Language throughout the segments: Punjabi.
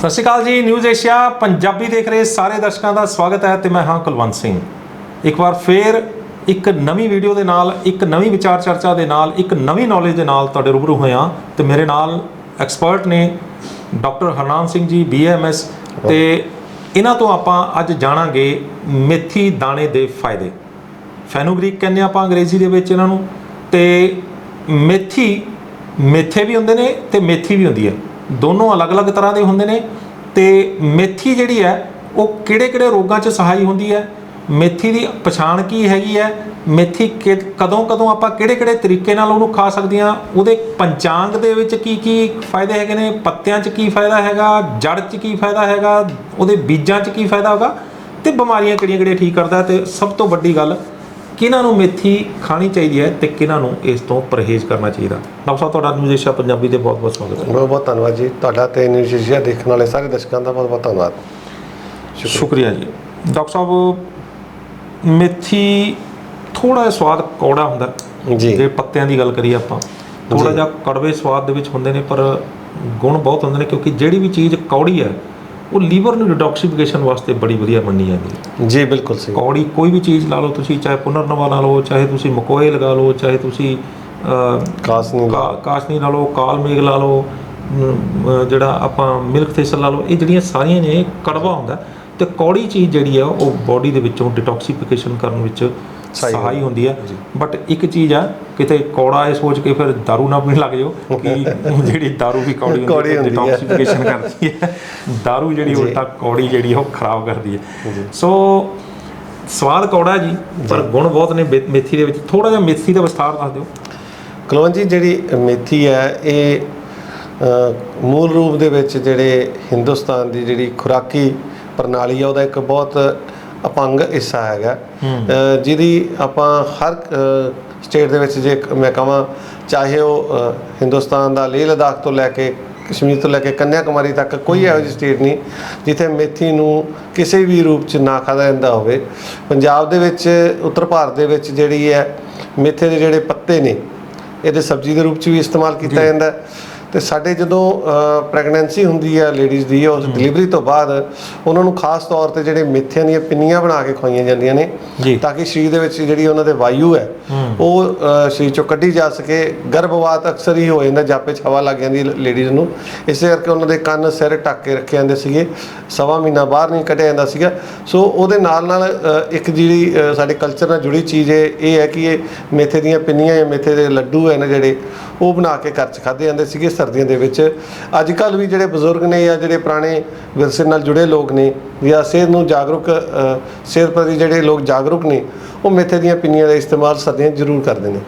ਸਤਿ ਸ਼੍ਰੀ ਅਕਾਲ ਜੀ। ਨਿਊਜ਼ ਏਸ਼ੀਆ ਪੰਜਾਬੀ ਦੇਖ ਰਹੇ ਸਾਰੇ ਦਰਸ਼ਕਾਂ ਦਾ ਸਵਾਗਤ ਹੈ ਤੇ ਮੈਂ ਹਾਂ ਕੁਲਵੰਤ ਸਿੰਘ। ਇੱਕ ਵਾਰ ਫੇਰ ਇੱਕ ਨਵੀਂ ਵੀਡੀਓ ਦੇ ਨਾਲ, ਇੱਕ ਨਵੀਂ ਵਿਚਾਰ ਚਰਚਾ ਦੇ ਨਾਲ, ਇੱਕ ਨਵੀਂ ਨੌਲੇਜ ਦੇ ਨਾਲ ਤੁਹਾਡੇ ਰੂਬਰੂ ਹੋਇਆ ਤੇ ਮੇਰੇ ਨਾਲ ਐਕਸਪਰਟ ਨੇ ਡਾਕਟਰ ਹਰਨਾਮ ਸਿੰਘ ਜੀ BAMS ਤੇ ਇਹਨਾਂ ਤੋਂ ਆਪਾਂ ਅੱਜ ਜਾਣਾਂਗੇ ਮੇਥੀ ਦਾਣੇ ਦੇ ਫਾਇਦੇ। ਫੈਨੋਗ੍ਰੀਕ ਕਹਿੰਦੇ ਆਪਾਂ ਅੰਗਰੇਜ਼ੀ ਦੇ ਵਿੱਚ ਇਹਨਾਂ ਨੂੰ। ਤੇ ਮੇਥੇ ਵੀ ਹੁੰਦੇ ਨੇ ਤੇ ਮੇਥੀ ਵੀ ਹੁੰਦੀ ਹੈ, ਦੋਨੋਂ ਅਲੱਗ-ਅਲੱਗ ਤਰ੍ਹਾਂ ਦੇ ਹੁੰਦੇ ਨੇ। ਤੇ ਮੇਥੀ ਜਿਹੜੀ ਹੈ ਉਹ ਕਿਹੜੇ-ਕਿਹੜੇ ਰੋਗਾਂ 'ਚ ਸਹਾਈ ਹੁੰਦੀ ਹੈ, ਮੇਥੀ ਦੀ ਪਛਾਣ ਕੀ ਹੈਗੀ ਹੈ, ਮੇਥੀ ਕਦੋਂ ਆਪਾਂ ਕਿਹੜੇ-ਕਿਹੜੇ ਤਰੀਕੇ ਨਾਲ ਉਹਨੂੰ ਖਾ ਸਕਦੇ ਹਾਂ, ਉਹਦੇ ਪੰਚਾਂਗ ਦੇ ਵਿੱਚ ਕੀ ਫਾਇਦੇ ਹੈਗੇ ਨੇ, ਪੱਤਿਆਂ 'ਚ ਕੀ ਫਾਇਦਾ ਹੈਗਾ, ਜੜ 'ਚ ਕੀ ਫਾਇਦਾ ਹੈਗਾ, ਉਹਦੇ ਬੀਜਾਂ 'ਚ ਕੀ ਫਾਇਦਾ ਹੋਗਾ ਤੇ ਬਿਮਾਰੀਆਂ ਕਿਹੜੀਆਂ ਠੀਕ ਕਰਦਾ। ਤੇ ਸਭ ਤੋਂ ਵੱਡੀ ਗੱਲ, ਕਿਹਨਾਂ ਨੂੰ ਮੇਥੀ ਖਾਣੀ ਚਾਹੀਦੀ ਹੈ ਤੇ ਕਿਹਨਾਂ ਨੂੰ ਇਸ ਤੋਂ ਪਰਹੇਜ਼ ਕਰਨਾ ਚਾਹੀਦਾ। ਡਾਕਟਰ ਸਾਹਿਬ, ਤੁਹਾਡਾ ਨਿਊਜ਼ ਏਸ਼ੀਆ ਪੰਜਾਬੀ ਦੇ ਬਹੁਤ ਬਹੁਤ ਸਵਾਗਤ ਹੈ। ਬਹੁਤ ਬਹੁਤ ਧੰਨਵਾਦ ਜੀ ਤੁਹਾਡਾ ਤੇ ਨਿਊਜ਼ ਏਸ਼ੀਆ ਦੇਖਣ ਵਾਲੇ ਸਾਰੇ ਦਰਸ਼ਕਾਂ ਦਾ ਬਹੁਤ ਬਹੁਤ ਧੰਨਵਾਦ। ਸ਼ੁਕਰੀਆ ਜੀ। ਡਾਕਟਰ ਸਾਹਿਬ, ਮੇਥੀ ਥੋੜ੍ਹਾ ਜਿਹਾ ਸਵਾਦ ਕੌੜਾ ਹੁੰਦਾ ਜੀ। ਜੇ ਪੱਤਿਆਂ ਦੀ ਗੱਲ ਕਰੀਏ ਆਪਾਂ, ਥੋੜ੍ਹਾ ਜਿਹਾ ਕੜਵੇ ਸਵਾਦ ਦੇ ਵਿੱਚ ਹੁੰਦੇ ਨੇ, ਪਰ ਗੁਣ ਬਹੁਤ ਹੁੰਦੇ ਨੇ ਕਿਉਂਕਿ ਜਿਹੜੀ ਵੀ ਚੀਜ਼ ਕੌੜੀ ਹੈ ਉਹ ਲੀਵਰ ਨੂੰ ਡਿਟੌਕਸੀਫਿਕੇਸ਼ਨ ਵਾਸਤੇ ਬੜੀ ਵਧੀਆ ਮੰਨੀ ਜਾਂਦੀ ਹੈ। ਜੀ ਬਿਲਕੁਲ ਸਹੀ। ਕੌੜੀ ਕੋਈ ਵੀ ਚੀਜ਼ ਲਾ ਲਓ ਤੁਸੀਂ, ਚਾਹੇ ਪੁਨਰਨਵਾ ਲਾ ਲਓ, ਚਾਹੇ ਤੁਸੀਂ ਮਕੋਏ ਲਗਾ ਲਓ, ਚਾਹੇ ਤੁਸੀਂ ਕਾਸਨੀ ਲਾ ਲਓ, ਕਾਲ ਮੇਘ ਲਾ ਲਓ, ਜਿਹੜਾ ਆਪਾਂ ਮਿਲਕ ਥੇਸਰ ਲਾ ਲਓ, ਇਹ ਜਿਹੜੀਆਂ ਸਾਰੀਆਂ ਨੇ ਕੜਵਾ ਹੁੰਦਾ ਤੇ ਕੌੜੀ ਚੀਜ਼ ਜਿਹੜੀ ਆ ਉਹ ਬੋਡੀ ਦੇ ਵਿੱਚੋਂ ਡਿਟੌਕਸੀਫਿਕੇਸ਼ਨ ਕਰਨ ਵਿੱਚ ਸਹਾਈ ਹੁੰਦੀ ਹੈ। ਬਟ ਇੱਕ ਚੀਜ਼ ਆ, ਕਿਤੇ ਕੌੜਾ ਇਹ ਸੋਚ ਕੇ ਫਿਰ ਦਾਰੂ ਨਾ ਪੀਣ ਲੱਗ ਜਾਓ ਕਿ ਜਿਹੜੀ ਦਾਰੂ ਵੀ ਕੌੜੀ ਹੁੰਦੀ ਹੈ, ਡਿਟੌਕਸੀਫਿਕੇਸ਼ਨ ਕਰਦੀ ਹੈ। ਦਾਰੂ ਜਿਹੜੀ ਉਲਟਾ ਕੌੜੀ ਜਿਹੜੀ ਉਹ ਖਰਾਬ ਕਰਦੀ ਹੈ। ਸੋ ਸਵਾਦ ਕੌੜਾ ਜੀ, ਪਰ ਗੁਣ ਬਹੁਤ ਨੇ ਮੇਥੀ ਦੇ ਵਿੱਚ। ਥੋੜਾ ਜਿਹਾ ਮੇਥੀ ਦਾ ਵਿਸਥਾਰ ਦੱਸ ਦਿਓ। ਕੁਲਵੰਤ ਜੀ, ਜਿਹੜੀ ਮੇਥੀ ਹੈ ਇਹ ਮੂਲ ਰੂਪ ਦੇ ਵਿੱਚ ਜਿਹੜੇ ਹਿੰਦੁਸਤਾਨ ਦੀ ਜਿਹੜੀ ਖੁਰਾਕੀ ਪ੍ਰਣਾਲੀ ਹੈ ਉਹਦਾ ਇੱਕ ਬਹੁਤ ਅਪੰਗ ਹਿੱਸਾ ਹੈਗਾ, ਜਿਹਦੀ ਆਪਾਂ ਹਰ ਸਟੇਟ ਦੇ ਵਿੱਚ, ਜੇ ਮੈਂ ਕਹਾਂ ਚਾਹੇ ਉਹ ਹਿੰਦੁਸਤਾਨ ਦਾ ਲੇਹ ਲਦਾਖ ਤੋਂ ਲੈ ਕੇ ਕਸ਼ਮੀਰ ਤੋਂ ਲੈ ਕੇ ਕੰਨਿਆ ਕੁਮਾਰੀ ਤੱਕ, ਕੋਈ ਇਹੋ ਜਿਹੀ ਸਟੇਟ ਨਹੀਂ ਜਿੱਥੇ ਮੇਥੀ ਨੂੰ ਕਿਸੇ ਵੀ ਰੂਪ 'ਚ ਨਾ ਖਾਧਾ ਜਾਂਦਾ ਹੋਵੇ। ਪੰਜਾਬ ਦੇ ਵਿੱਚ, ਉੱਤਰ ਭਾਰਤ ਦੇ ਵਿੱਚ ਜਿਹੜੀ ਹੈ ਮੇਥੇ ਦੇ ਜਿਹੜੇ ਪੱਤੇ ਨੇ ਇਹਦੇ ਸਬਜ਼ੀ ਦੇ ਰੂਪ 'ਚ ਵੀ ਇਸਤੇਮਾਲ ਕੀਤਾ ਜਾਂਦਾ। ਤੇ ਸਾਡੇ ਜਦੋਂ ਪ੍ਰੈਗਨੈਂਸੀ ਹੁੰਦੀ ਹੈ ਲੇਡੀਜ਼ ਦੀ, ਉਸ ਡਿਲੀਵਰੀ ਤੋਂ ਬਾਅਦ ਉਹਨਾਂ ਨੂੰ ਖਾਸ ਤੌਰ ਤੇ ਜਿਹੜੇ ਮੇਥਿਆਂ ਦੀਆਂ ਪਿੰਨੀਆਂ ਬਣਾ ਕੇ ਖਵਾਈਆਂ ਜਾਂਦੀਆਂ ਨੇ ਤਾਂ ਕਿ ਸਰੀਰ ਦੇ ਵਿੱਚ ਜਿਹੜੀ ਉਹਨਾਂ ਦੇ ਵਾਯੂ ਹੈ ਉਹ ਸਰੀਰ ਚੋਂ ਕੱਢੀ ਜਾ ਸਕੇ। ਗਰਭਵਾਤ ਅਕਸਰ ਹੀ ਹੋ ਜਾਂਦਾ, ਜਾਪੇ 'ਚ ਹਵਾ ਲੱਗ ਜਾਂਦੀ ਲੇਡੀਜ਼ ਨੂੰ, ਇਸੇ ਕਰਕੇ ਉਹਨਾਂ ਦੇ ਕੰਨ ਸਿਰ ਢੱਕ ਕੇ ਰੱਖੇ ਜਾਂਦੇ ਸੀਗੇ, 1.25 ਮਹੀਨਾ ਬਾਹਰ ਨਹੀਂ ਕੱਢਿਆ ਜਾਂਦਾ ਸੀਗਾ। ਸੋ ਉਹਦੇ ਨਾਲ ਇੱਕ ਜਿਹੜੀ ਸਾਡੇ ਕਲਚਰ ਨਾਲ ਜੁੜੀ ਚੀਜ਼ ਇਹ ਹੈ ਕਿ ਇਹ ਮੇਥੇ ਦੀਆਂ ਪਿੰਨੀਆਂ ਜਾਂ ਮੇਥੇ ਦੇ ਲੱਡੂ ਹੈ ਨਾ ਜਿਹੜੇ, ਉਹ ਬਣਾ ਕੇ ਘਰ 'ਚ ਖਾਧੇ ਜਾਂਦੇ ਸੀਗੇ ਸਰਦੀਆਂ ਦੇ ਵਿੱਚ। ਅੱਜ ਕੱਲ੍ਹ ਵੀ ਜਿਹੜੇ ਬਜ਼ੁਰਗ ਨੇ ਜਾਂ ਜਿਹੜੇ ਪੁਰਾਣੇ ਵਿਰਸੇ ਨਾਲ ਜੁੜੇ ਲੋਕ ਨੇ ਜਾਂ ਸਿਹਤ ਨੂੰ ਜਾਗਰੂਕ, ਸਿਹਤ ਪ੍ਰਤੀ ਜਿਹੜੇ ਲੋਕ ਜਾਗਰੂਕ ਨੇ, ਉਹ ਮੇਥੇ ਦੀਆਂ ਪਿੰਨੀਆਂ ਦਾ ਇਸਤੇਮਾਲ ਸਰਦੀਆਂ ਜ਼ਰੂਰ ਕਰਦੇ ਨੇ।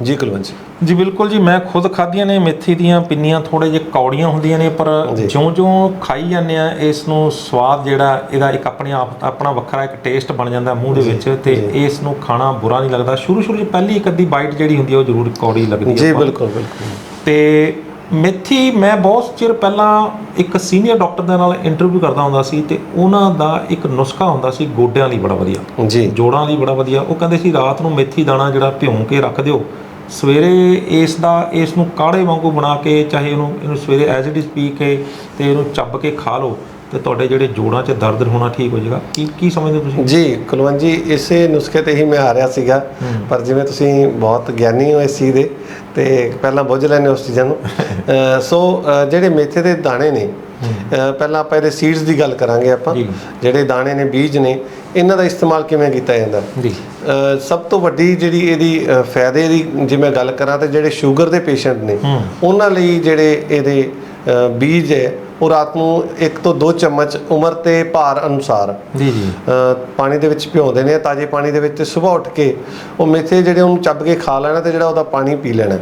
ਜੀ ਕੁਲਵੰਤ ਜੀ, ਬਿਲਕੁਲ ਜੀ। ਮੈਂ ਖੁਦ ਖਾਧੀਆਂ ਨੇ ਮੇਥੀ ਦੀਆਂ ਪਿੰਨੀਆਂ। ਥੋੜ੍ਹੇ ਜਿਹੇ ਕੌੜੀਆਂ ਹੁੰਦੀਆਂ ਨੇ, ਪਰ ਜਿਉਂ ਖਾਈ ਜਾਂਦੇ ਆ ਇਸ ਨੂੰ ਸਵਾਦ ਜਿਹੜਾ ਇਹਦਾ ਇੱਕ ਆਪਣਾ ਵੱਖਰਾ ਇੱਕ ਟੇਸਟ ਬਣ ਜਾਂਦਾ ਮੂੰਹ ਦੇ ਵਿੱਚ ਤੇ ਇਸ ਨੂੰ ਖਾਣਾ ਬੁਰਾ ਨਹੀਂ ਲੱਗਦਾ। ਸ਼ੁਰੂ 'ਚ ਪਹਿਲੀ ਇੱਕ ਅੱਧੀ ਬਾਈਟ ਜਿਹੜੀ ਹੁੰਦੀ ਹੈ ਉਹ ਜ਼ਰੂਰ ਕੌੜੀ ਲੱਗਦੀ ਹੈ। ਜੀ ਬਿਲਕੁਲ ਬਿਲਕੁਲ। ਤੇ ਮੇਥੀ, ਮੈਂ ਬਹੁਤ ਚਿਰ ਪਹਿਲਾਂ ਇੱਕ ਸੀਨੀਅਰ ਡਾਕਟਰ ਦੇ ਨਾਲ ਇੰਟਰਵਿਊ ਕਰਦਾ ਹੁੰਦਾ ਸੀ ਤੇ ਉਹਨਾਂ ਦਾ ਇੱਕ ਨੁਸਖਾ ਹੁੰਦਾ ਸੀ ਗੋਡਿਆਂ ਲਈ ਬੜਾ ਵਧੀਆ, ਜੋੜਾਂ ਲਈ ਬੜਾ ਵਧੀਆ। ਉਹ ਕਹਿੰਦੇ ਸੀ ਰਾਤ ਨੂੰ ਮੇਥੀ ਦਾਣਾ ਜਿਹੜਾ ਭਿਉਂ ਕੇ ਰੱਖ ਦਿਓ, ਸਵੇਰੇ ਇਸ ਨੂੰ ਕਾੜੇ ਵਾਂਗੂ ਬਣਾ ਕੇ, ਚਾਹੇ ਇਹਨੂੰ ਸਵੇਰੇ ਐਜ਼ ਇਟ ਇਜ਼ ਪੀ ਕੇ ਤੇ ਇਹਨੂੰ ਚੱਬ ਕੇ ਖਾ ਲਓ ਤੇ ਤੁਹਾਡੇ ਜਿਹੜੇ ਜੋੜਾਂ 'ਚ ਦਰਦ ਹੋਣਾ ਠੀਕ ਹੋ ਜਾਏਗਾ। ਕੀ ਸਮਝਦੇ ਤੁਸੀਂ? ਜੀ ਕੁਲਵੰਤ ਜੀ, ਇਸੇ ਨੁਸਖੇ ਤੇ ਹੀ ਮੈਂ ਆ ਰਿਹਾ ਸੀਗਾ, ਪਰ ਜਿਵੇਂ ਤੁਸੀਂ ਬਹੁਤ ਗਿਆਨੀ ਹੋ ਇਸ ਚੀਜ਼ ਦੇ ਤੇ ਪਹਿਲਾਂ ਬੁੱਝ ਲੈਂਦੇ ਉਸ ਚੀਜ਼ਾਂ ਨੂੰ। ਸੋ ਜਿਹੜੇ ਮੇਥੇ ਦੇ ਦਾਣੇ ਨੇ, ਪਹਿਲਾਂ ਆਪਾਂ ਇਹਦੇ ਸੀਡਸ ਦੀ ਗੱਲ ਕਰਾਂਗੇ। ਆਪਾਂ ਜਿਹੜੇ ਦਾਣੇ ਨੇ, ਬੀਜ ਨੇ, ਇਹਨਾਂ ਦਾ ਇਸਤੇਮਾਲ ਕਿਵੇਂ ਕੀਤਾ ਜਾਂਦਾ ਜੀ? ਸਭ ਤੋਂ ਵੱਡੀ ਜਿਹੜੀ ਇਹਦੀ ਫਾਇਦੇ ਦੀ ਜੇ ਮੈਂ ਗੱਲ ਕਰਾਂ ਤਾਂ ਜਿਹੜੇ ਸ਼ੂਗਰ ਦੇ ਪੇਸ਼ੈਂਟ ਨੇ ਉਹਨਾਂ ਲਈ ਜਿਹੜੇ ਇਹਦੇ ਬੀਜ ਹੈ ਉਹ ਰਾਤ ਨੂੰ 1 ਤੋਂ 2 ਚਮਚ ਉਮਰ ਤੇ ਭਾਰ ਅਨੁਸਾਰ ਪਾਣੀ ਦੇ ਵਿੱਚ ਭਿਉਂਦੇ ਨੇ, ਤਾਜ਼ੇ ਪਾਣੀ ਦੇ ਵਿੱਚ, ਤੇ ਸੁਬਾਹ ਉੱਠ ਕੇ ਉਹ ਮੇਥੇ ਜਿਹੜੇ ਉਹਨੂੰ ਚੱਬ ਕੇ ਖਾ ਲੈਣਾ ਤੇ ਜਿਹੜਾ ਉਹਦਾ ਪਾਣੀ ਪੀ ਲੈਣਾ।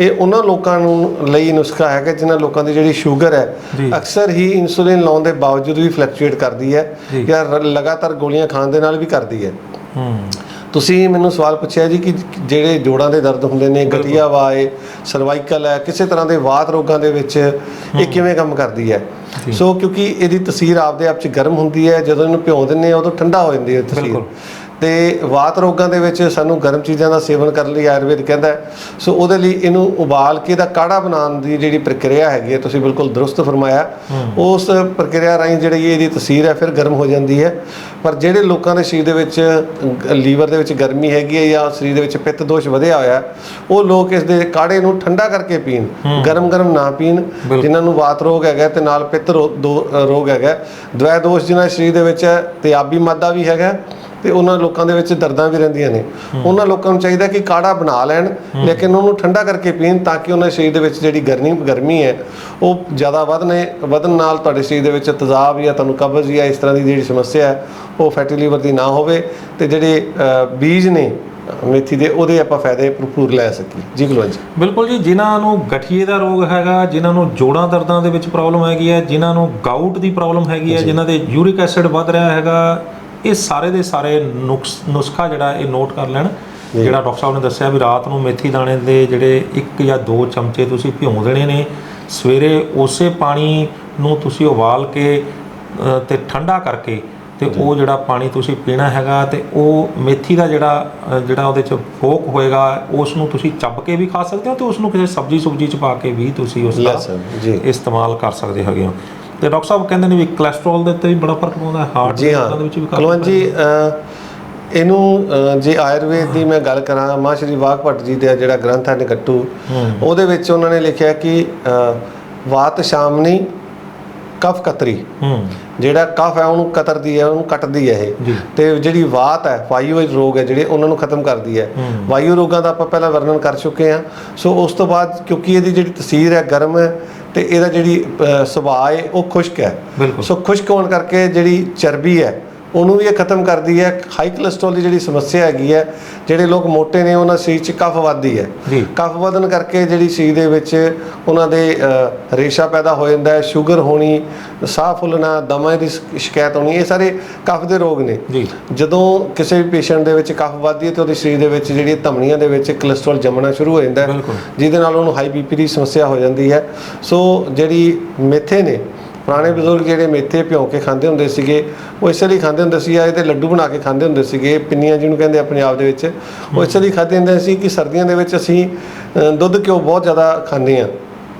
ਇਹ ਉਹਨਾਂ ਲੋਕਾਂ ਨੂੰ ਲਈ ਨੁਸਖਾ ਹੈ ਕਿ ਜਿਨ੍ਹਾਂ ਲੋਕਾਂ ਦੀ ਜਿਹੜੀ ਸ਼ੂਗਰ ਹੈ ਅਕਸਰ ਹੀ ਇਨਸੂਲਿਨ ਲਾਉਣ ਦੇ ਬਾਵਜੂਦ ਵੀ ਫਲਕਚੁਏਟ ਕਰਦੀ ਹੈ ਜਾਂ ਲਗਾਤਾਰ ਗੋਲੀਆਂ ਖਾਣ ਦੇ ਨਾਲ ਵੀ ਕਰਦੀ ਹੈ। ਤੁਸੀਂ ਮੈਨੂੰ ਸਵਾਲ ਪੁੱਛਿਆ ਜੀ ਕਿ ਜਿਹੜੇ ਜੋੜਾਂ ਦੇ ਦਰਦ ਹੁੰਦੇ ਨੇ, ਗਠੀਆ ਵਾ ਹੈ, ਸਰਵਾਈਕਲ ਹੈ, ਕਿਸੇ ਤਰ੍ਹਾਂ ਦੇ ਵਾਤ ਰੋਗਾਂ ਦੇ ਵਿੱਚ ਇਹ ਕਿਵੇਂ ਕੰਮ ਕਰਦੀ ਹੈ? ਸੋ ਕਿਉਂਕਿ ਇਹਦੀ ਤਸੀਰ ਆਪਦੇ ਆਪ 'ਚ ਗਰਮ ਹੁੰਦੀ ਹੈ, ਜਦੋਂ ਇਹਨੂੰ ਭਿਉਂ ਦਿੰਦੇ ਆ ਉਦੋਂ ਠੰਡਾ ਹੋ ਜਾਂਦੀ ਹੈ ਤਸੀਰ। ਤੇ ਵਾਤ ਰੋਗਾਂ ਦੇ ਵਿੱਚ ਸਾਨੂੰ ਗਰਮ ਚੀਜ਼ਾਂ ਦਾ ਸੇਵਨ ਕਰਨ ਲਈ ਆਯੁਰਵੇਦ ਕਹਿੰਦਾ ਹੈ। ਸੋ ਉਹਦੇ ਲਈ ਇਹਨੂੰ ਉਬਾਲ ਕੇ ਇਹਦਾ ਕਾੜਾ ਬਣਾਉਣ ਦੀ ਜਿਹੜੀ ਪ੍ਰਕਿਰਿਆ ਹੈਗੀ ਹੈ, ਤੁਸੀਂ ਬਿਲਕੁਲ ਦਰੁਸਤ ਫਰਮਾਇਆ। ਉਸ ਪ੍ਰਕਿਰਿਆ ਰਾਹੀਂ ਜਿਹੜੀ ਇਹਦੀ ਤਸੀਰ ਹੈ ਫਿਰ ਗਰਮ ਹੋ ਜਾਂਦੀ ਹੈ। ਪਰ ਜਿਹੜੇ ਲੋਕਾਂ ਦੇ ਸਰੀਰ ਦੇ ਵਿੱਚ ਲੀਵਰ ਦੇ ਵਿੱਚ ਗਰਮੀ ਹੈਗੀ ਹੈ ਜਾਂ ਸਰੀਰ ਦੇ ਵਿੱਚ ਪਿੱਤ ਦੋਸ਼ ਵਧਿਆ ਹੋਇਆ, ਉਹ ਲੋਕ ਇਸ ਦੇ ਕਾੜੇ ਨੂੰ ਠੰਡਾ ਕਰਕੇ ਪੀਣ, ਗਰਮ ਨਾ ਪੀਣ। ਜਿਨ੍ਹਾਂ ਨੂੰ ਵਾਤ ਰੋਗ ਹੈਗਾ ਤੇ ਨਾਲ ਪਿੱਤ ਰੋਗ ਹੈਗਾ, ਦਵੈ ਦੋਸ਼ ਜਿਨ੍ਹਾਂ ਸਰੀਰ ਦੇ ਵਿੱਚ ਹੈ, ਤੇਜ਼ਾਬੀ ਮਾਦਾ ਵੀ ਹੈਗਾ ਤੇ ਉਹਨਾਂ ਲੋਕਾਂ ਦੇ ਵਿੱਚ ਦਰਦਾਂ ਵੀ ਰਹਿੰਦੀਆਂ ਨੇ, ਉਹਨਾਂ ਲੋਕਾਂ ਨੂੰ ਚਾਹੀਦਾ ਕਿ ਕਾੜਾ ਬਣਾ ਲੈਣ, ਲੇਕਿਨ ਉਹਨੂੰ ਠੰਡਾ ਕਰਕੇ ਪੀਣ, ਤਾਂ ਕਿ ਉਹਨਾਂ ਸਰੀਰ ਦੇ ਵਿੱਚ ਜਿਹੜੀ ਗਰਮੀ ਹੈ ਉਹ ਜ਼ਿਆਦਾ ਵਧਣ ਨਾਲ ਤੁਹਾਡੇ ਸਰੀਰ ਦੇ ਵਿੱਚ ਤੇਜ਼ਾਬ ਜਾਂ ਤੁਹਾਨੂੰ ਕਬਜ਼ ਜਾਂ ਇਸ ਤਰ੍ਹਾਂ ਦੀ ਜਿਹੜੀ ਸਮੱਸਿਆ ਹੈ ਉਹ ਫੈਟੀ ਲੀਵਰ ਦੀ ਨਾ ਹੋਵੇ, ਤੇ ਜਿਹੜੇ ਬੀਜ ਨੇ ਮੇਥੀ ਦੇ ਉਹਦੇ ਆਪਾਂ ਫਾਇਦੇ ਭਰਪੂਰ ਲੈ ਸਕੀਏ। ਜੀ ਕੁਲਵੰਤ ਜੀ। ਬਿਲਕੁਲ ਜੀ, ਜਿਨ੍ਹਾਂ ਨੂੰ ਗਠੀਏ ਦਾ ਰੋਗ ਹੈਗਾ, ਜਿਨ੍ਹਾਂ ਨੂੰ ਜੋੜਾਂ ਦਰਦਾਂ ਦੇ ਵਿੱਚ ਪ੍ਰੋਬਲਮ ਹੈਗੀ ਹੈ, ਜਿਨ੍ਹਾਂ ਨੂੰ ਗਾਊਟ ਦੀ ਪ੍ਰੋਬਲਮ ਹੈਗੀ ਹੈ, ਜਿਨ੍ਹਾਂ ਦੇ ਯੂਰਿਕ ਐਸਿਡ ਵੱਧ ਰਿਹਾ ਹੈਗਾ, ਇਹ ਸਾਰੇ ਦੇ ਸਾਰੇ ਨੁਸਖਾ ਜਿਹੜਾ ਇਹ ਨੋਟ ਕਰ ਲੈਣ। ਜਿਹੜਾ ਡਾਕਟਰ ਸਾਹਿਬ ਨੇ ਦੱਸਿਆ ਵੀ ਰਾਤ ਨੂੰ ਮੇਥੀ ਦਾਣੇ ਦੇ ਜਿਹੜੇ 1 ਜਾਂ 2 ਚਮਚੇ ਤੁਸੀਂ ਭਿਉਂ ਦੇਣੇ ਨੇ, ਸਵੇਰੇ ਉਸੇ ਪਾਣੀ ਨੂੰ ਤੁਸੀਂ ਉਬਾਲ ਕੇ ਤੇ ਠੰਡਾ ਕਰਕੇ ਤੇ ਉਹ ਜਿਹੜਾ ਪਾਣੀ ਤੁਸੀਂ ਪੀਣਾ ਹੈਗਾ, ਤੇ ਉਹ ਮੇਥੀ ਦਾ ਜਿਹੜਾ ਉਹਦੇ 'ਚ ਫੋਕ ਹੋਏਗਾ ਉਸ ਨੂੰ ਤੁਸੀਂ ਚੱਬ ਕੇ ਵੀ ਖਾ ਸਕਦੇ ਹੋ, ਤੇ ਉਸ ਨੂੰ ਕਿਸੇ ਸਬਜ਼ੀ 'ਚ ਪਾ ਕੇ ਵੀ ਤੁਸੀਂ ਉਸ ਦਾ ਇਸਤੇਮਾਲ ਕਰ ਸਕਦੇ ਹੈਗੇ ਹੋ। ਤੇ ਡਾਕਟਰ ਸਾਹਿਬ ਕਹਿੰਦੇ ਨੇ ਵੀ ਕੋਲੇਸਟ੍ਰੋਲ ਦੇ ਉੱਤੇ ਵੀ ਬੜਾ ਫਰਕ ਪਾਉਂਦਾ ਹੈ, ਹਾਰਟ ਦੇ ਵਿੱਚ ਵੀ। ਕੁਲਵੰਤ ਜੀ, ਇਹਨੂੰ ਜੇ ਆਯੁਰਵੇਦ ਦੀ ਮੈਂ ਗੱਲ ਕਰਾਂ, ਮਾਂ ਸ਼੍ਰੀ ਵਾਘ ਭੱਟ ਜੀ ਦਾ ਜਿਹੜਾ ਗ੍ਰੰਥ ਹੈ ਨਿਕੱਟੂ, ਉਹਦੇ ਵਿੱਚ ਉਹਨਾਂ ਨੇ ਲਿਖਿਆ ਕਿ ਵਾਤ ਸ਼ਾਮਨੀ ਕਫ ਕਤਰੀ, ਜਿਹੜਾ ਕਫ ਹੈ ਉਹਨੂੰ ਕਤਰਦੀ ਹੈ, ਉਹਨੂੰ ਕੱਟਦੀ ਹੈ ਇਹ, ਤੇ ਜਿਹੜੀ ਵਾਤ ਹੈ ਵਾਯੂ ਰੋਗ ਹੈ ਜਿਹੜੇ ਉਹਨਾਂ ਨੂੰ ਖਤਮ ਕਰਦੀ ਹੈ। ਵਾਯੂ ਰੋਗਾਂ ਦਾ ਆਪਾਂ ਪਹਿਲਾਂ ਵਰਣਨ ਕਰ ਚੁੱਕੇ ਹਾਂ। ਸੋ ਉਸ ਤੋਂ ਬਾਅਦ ਕਿਉਂਕਿ ਇਹਦੀ ਜਿਹੜੀ ਤਸੀਰ ਹੈ ਗਰਮ ਹੈ ਤੇ ਇਹਦਾ ਜਿਹੜੀ ਸੁਭਾਅ ਹੈ ਉਹ ਖੁਸ਼ਕ ਹੈ, ਸੋ ਖੁਸ਼ਕ ਹੋਣ ਕਰਕੇ ਜਿਹੜੀ ਚਰਬੀ ਹੈ ਉਹਨੂੰ ਵੀ ਇਹ ਖਤਮ ਕਰਦੀ ਹੈ। ਹਾਈ ਕੋਲੇਸਟ੍ਰੋਲ ਦੀ ਜਿਹੜੀ ਸਮੱਸਿਆ ਹੈਗੀ ਹੈ, ਜਿਹੜੇ ਲੋਕ ਮੋਟੇ ਨੇ ਉਹਨਾਂ ਸਰੀਰ 'ਚ ਕਫ ਵੱਧਦੀ ਹੈ, ਕਫ ਵਧਣ ਕਰਕੇ ਜਿਹੜੀ ਸਰੀਰ ਦੇ ਵਿੱਚ ਉਹਨਾਂ ਦੇ ਰੇਸ਼ਾ ਪੈਦਾ ਹੋ ਜਾਂਦਾ ਹੈ, ਸ਼ੂਗਰ ਹੋਣੀ, ਸਾਹ ਫੁੱਲਣਾ, ਦਮੇ ਦੀ ਸ਼ਿਕਾਇਤ ਹੋਣੀ, ਇਹ ਸਾਰੇ ਕਫ ਦੇ ਰੋਗ ਨੇ। ਜਦੋਂ ਕਿਸੇ ਵੀ ਪੇਸ਼ੈਂਟ ਦੇ ਵਿੱਚ ਕਫ ਵੱਧਦੀ ਹੈ ਤੇ ਉਹਦੇ ਸਰੀਰ ਦੇ ਵਿੱਚ ਜਿਹੜੀ ਧਮਨੀਆਂ ਦੇ ਵਿੱਚ ਕੋਲੇਸਟ੍ਰੋਲ ਜੰਮਣਾ ਸ਼ੁਰੂ ਹੋ ਜਾਂਦਾ ਹੈ, ਜਿਹਦੇ ਨਾਲ ਉਹਨੂੰ ਹਾਈ BP ਦੀ ਸਮੱਸਿਆ ਹੋ ਜਾਂਦੀ ਹੈ। ਸੋ ਜਿਹੜੀ ਮੇਥੇ ਨੇ, ਪੁਰਾਣੇ ਬਜ਼ੁਰਗ ਜਿਹੜੇ ਮੇਥੇ ਭਿਉਂ ਕੇ ਖਾਂਦੇ ਹੁੰਦੇ ਸੀਗੇ, ਉਹ ਇਸੇ ਲਈ ਖਾਂਦੇ ਹੁੰਦੇ ਸੀ, ਇਹਦੇ ਲੱਡੂ ਬਣਾ ਕੇ ਖਾਂਦੇ ਹੁੰਦੇ ਸੀਗੇ, ਪਿੰਨੀਆਂ ਜਿਹਨੂੰ ਕਹਿੰਦੇ ਆ ਪੰਜਾਬ ਦੇ ਵਿੱਚ, ਉਹ ਇਸੇ ਲਈ ਖਾਂਦੇ ਹੁੰਦੇ ਸੀ ਕਿ ਸਰਦੀਆਂ ਦੇ ਵਿੱਚ ਅਸੀਂ ਦੁੱਧ ਘਿਓ ਬਹੁਤ ਜ਼ਿਆਦਾ ਖਾਂਦੇ ਹਾਂ,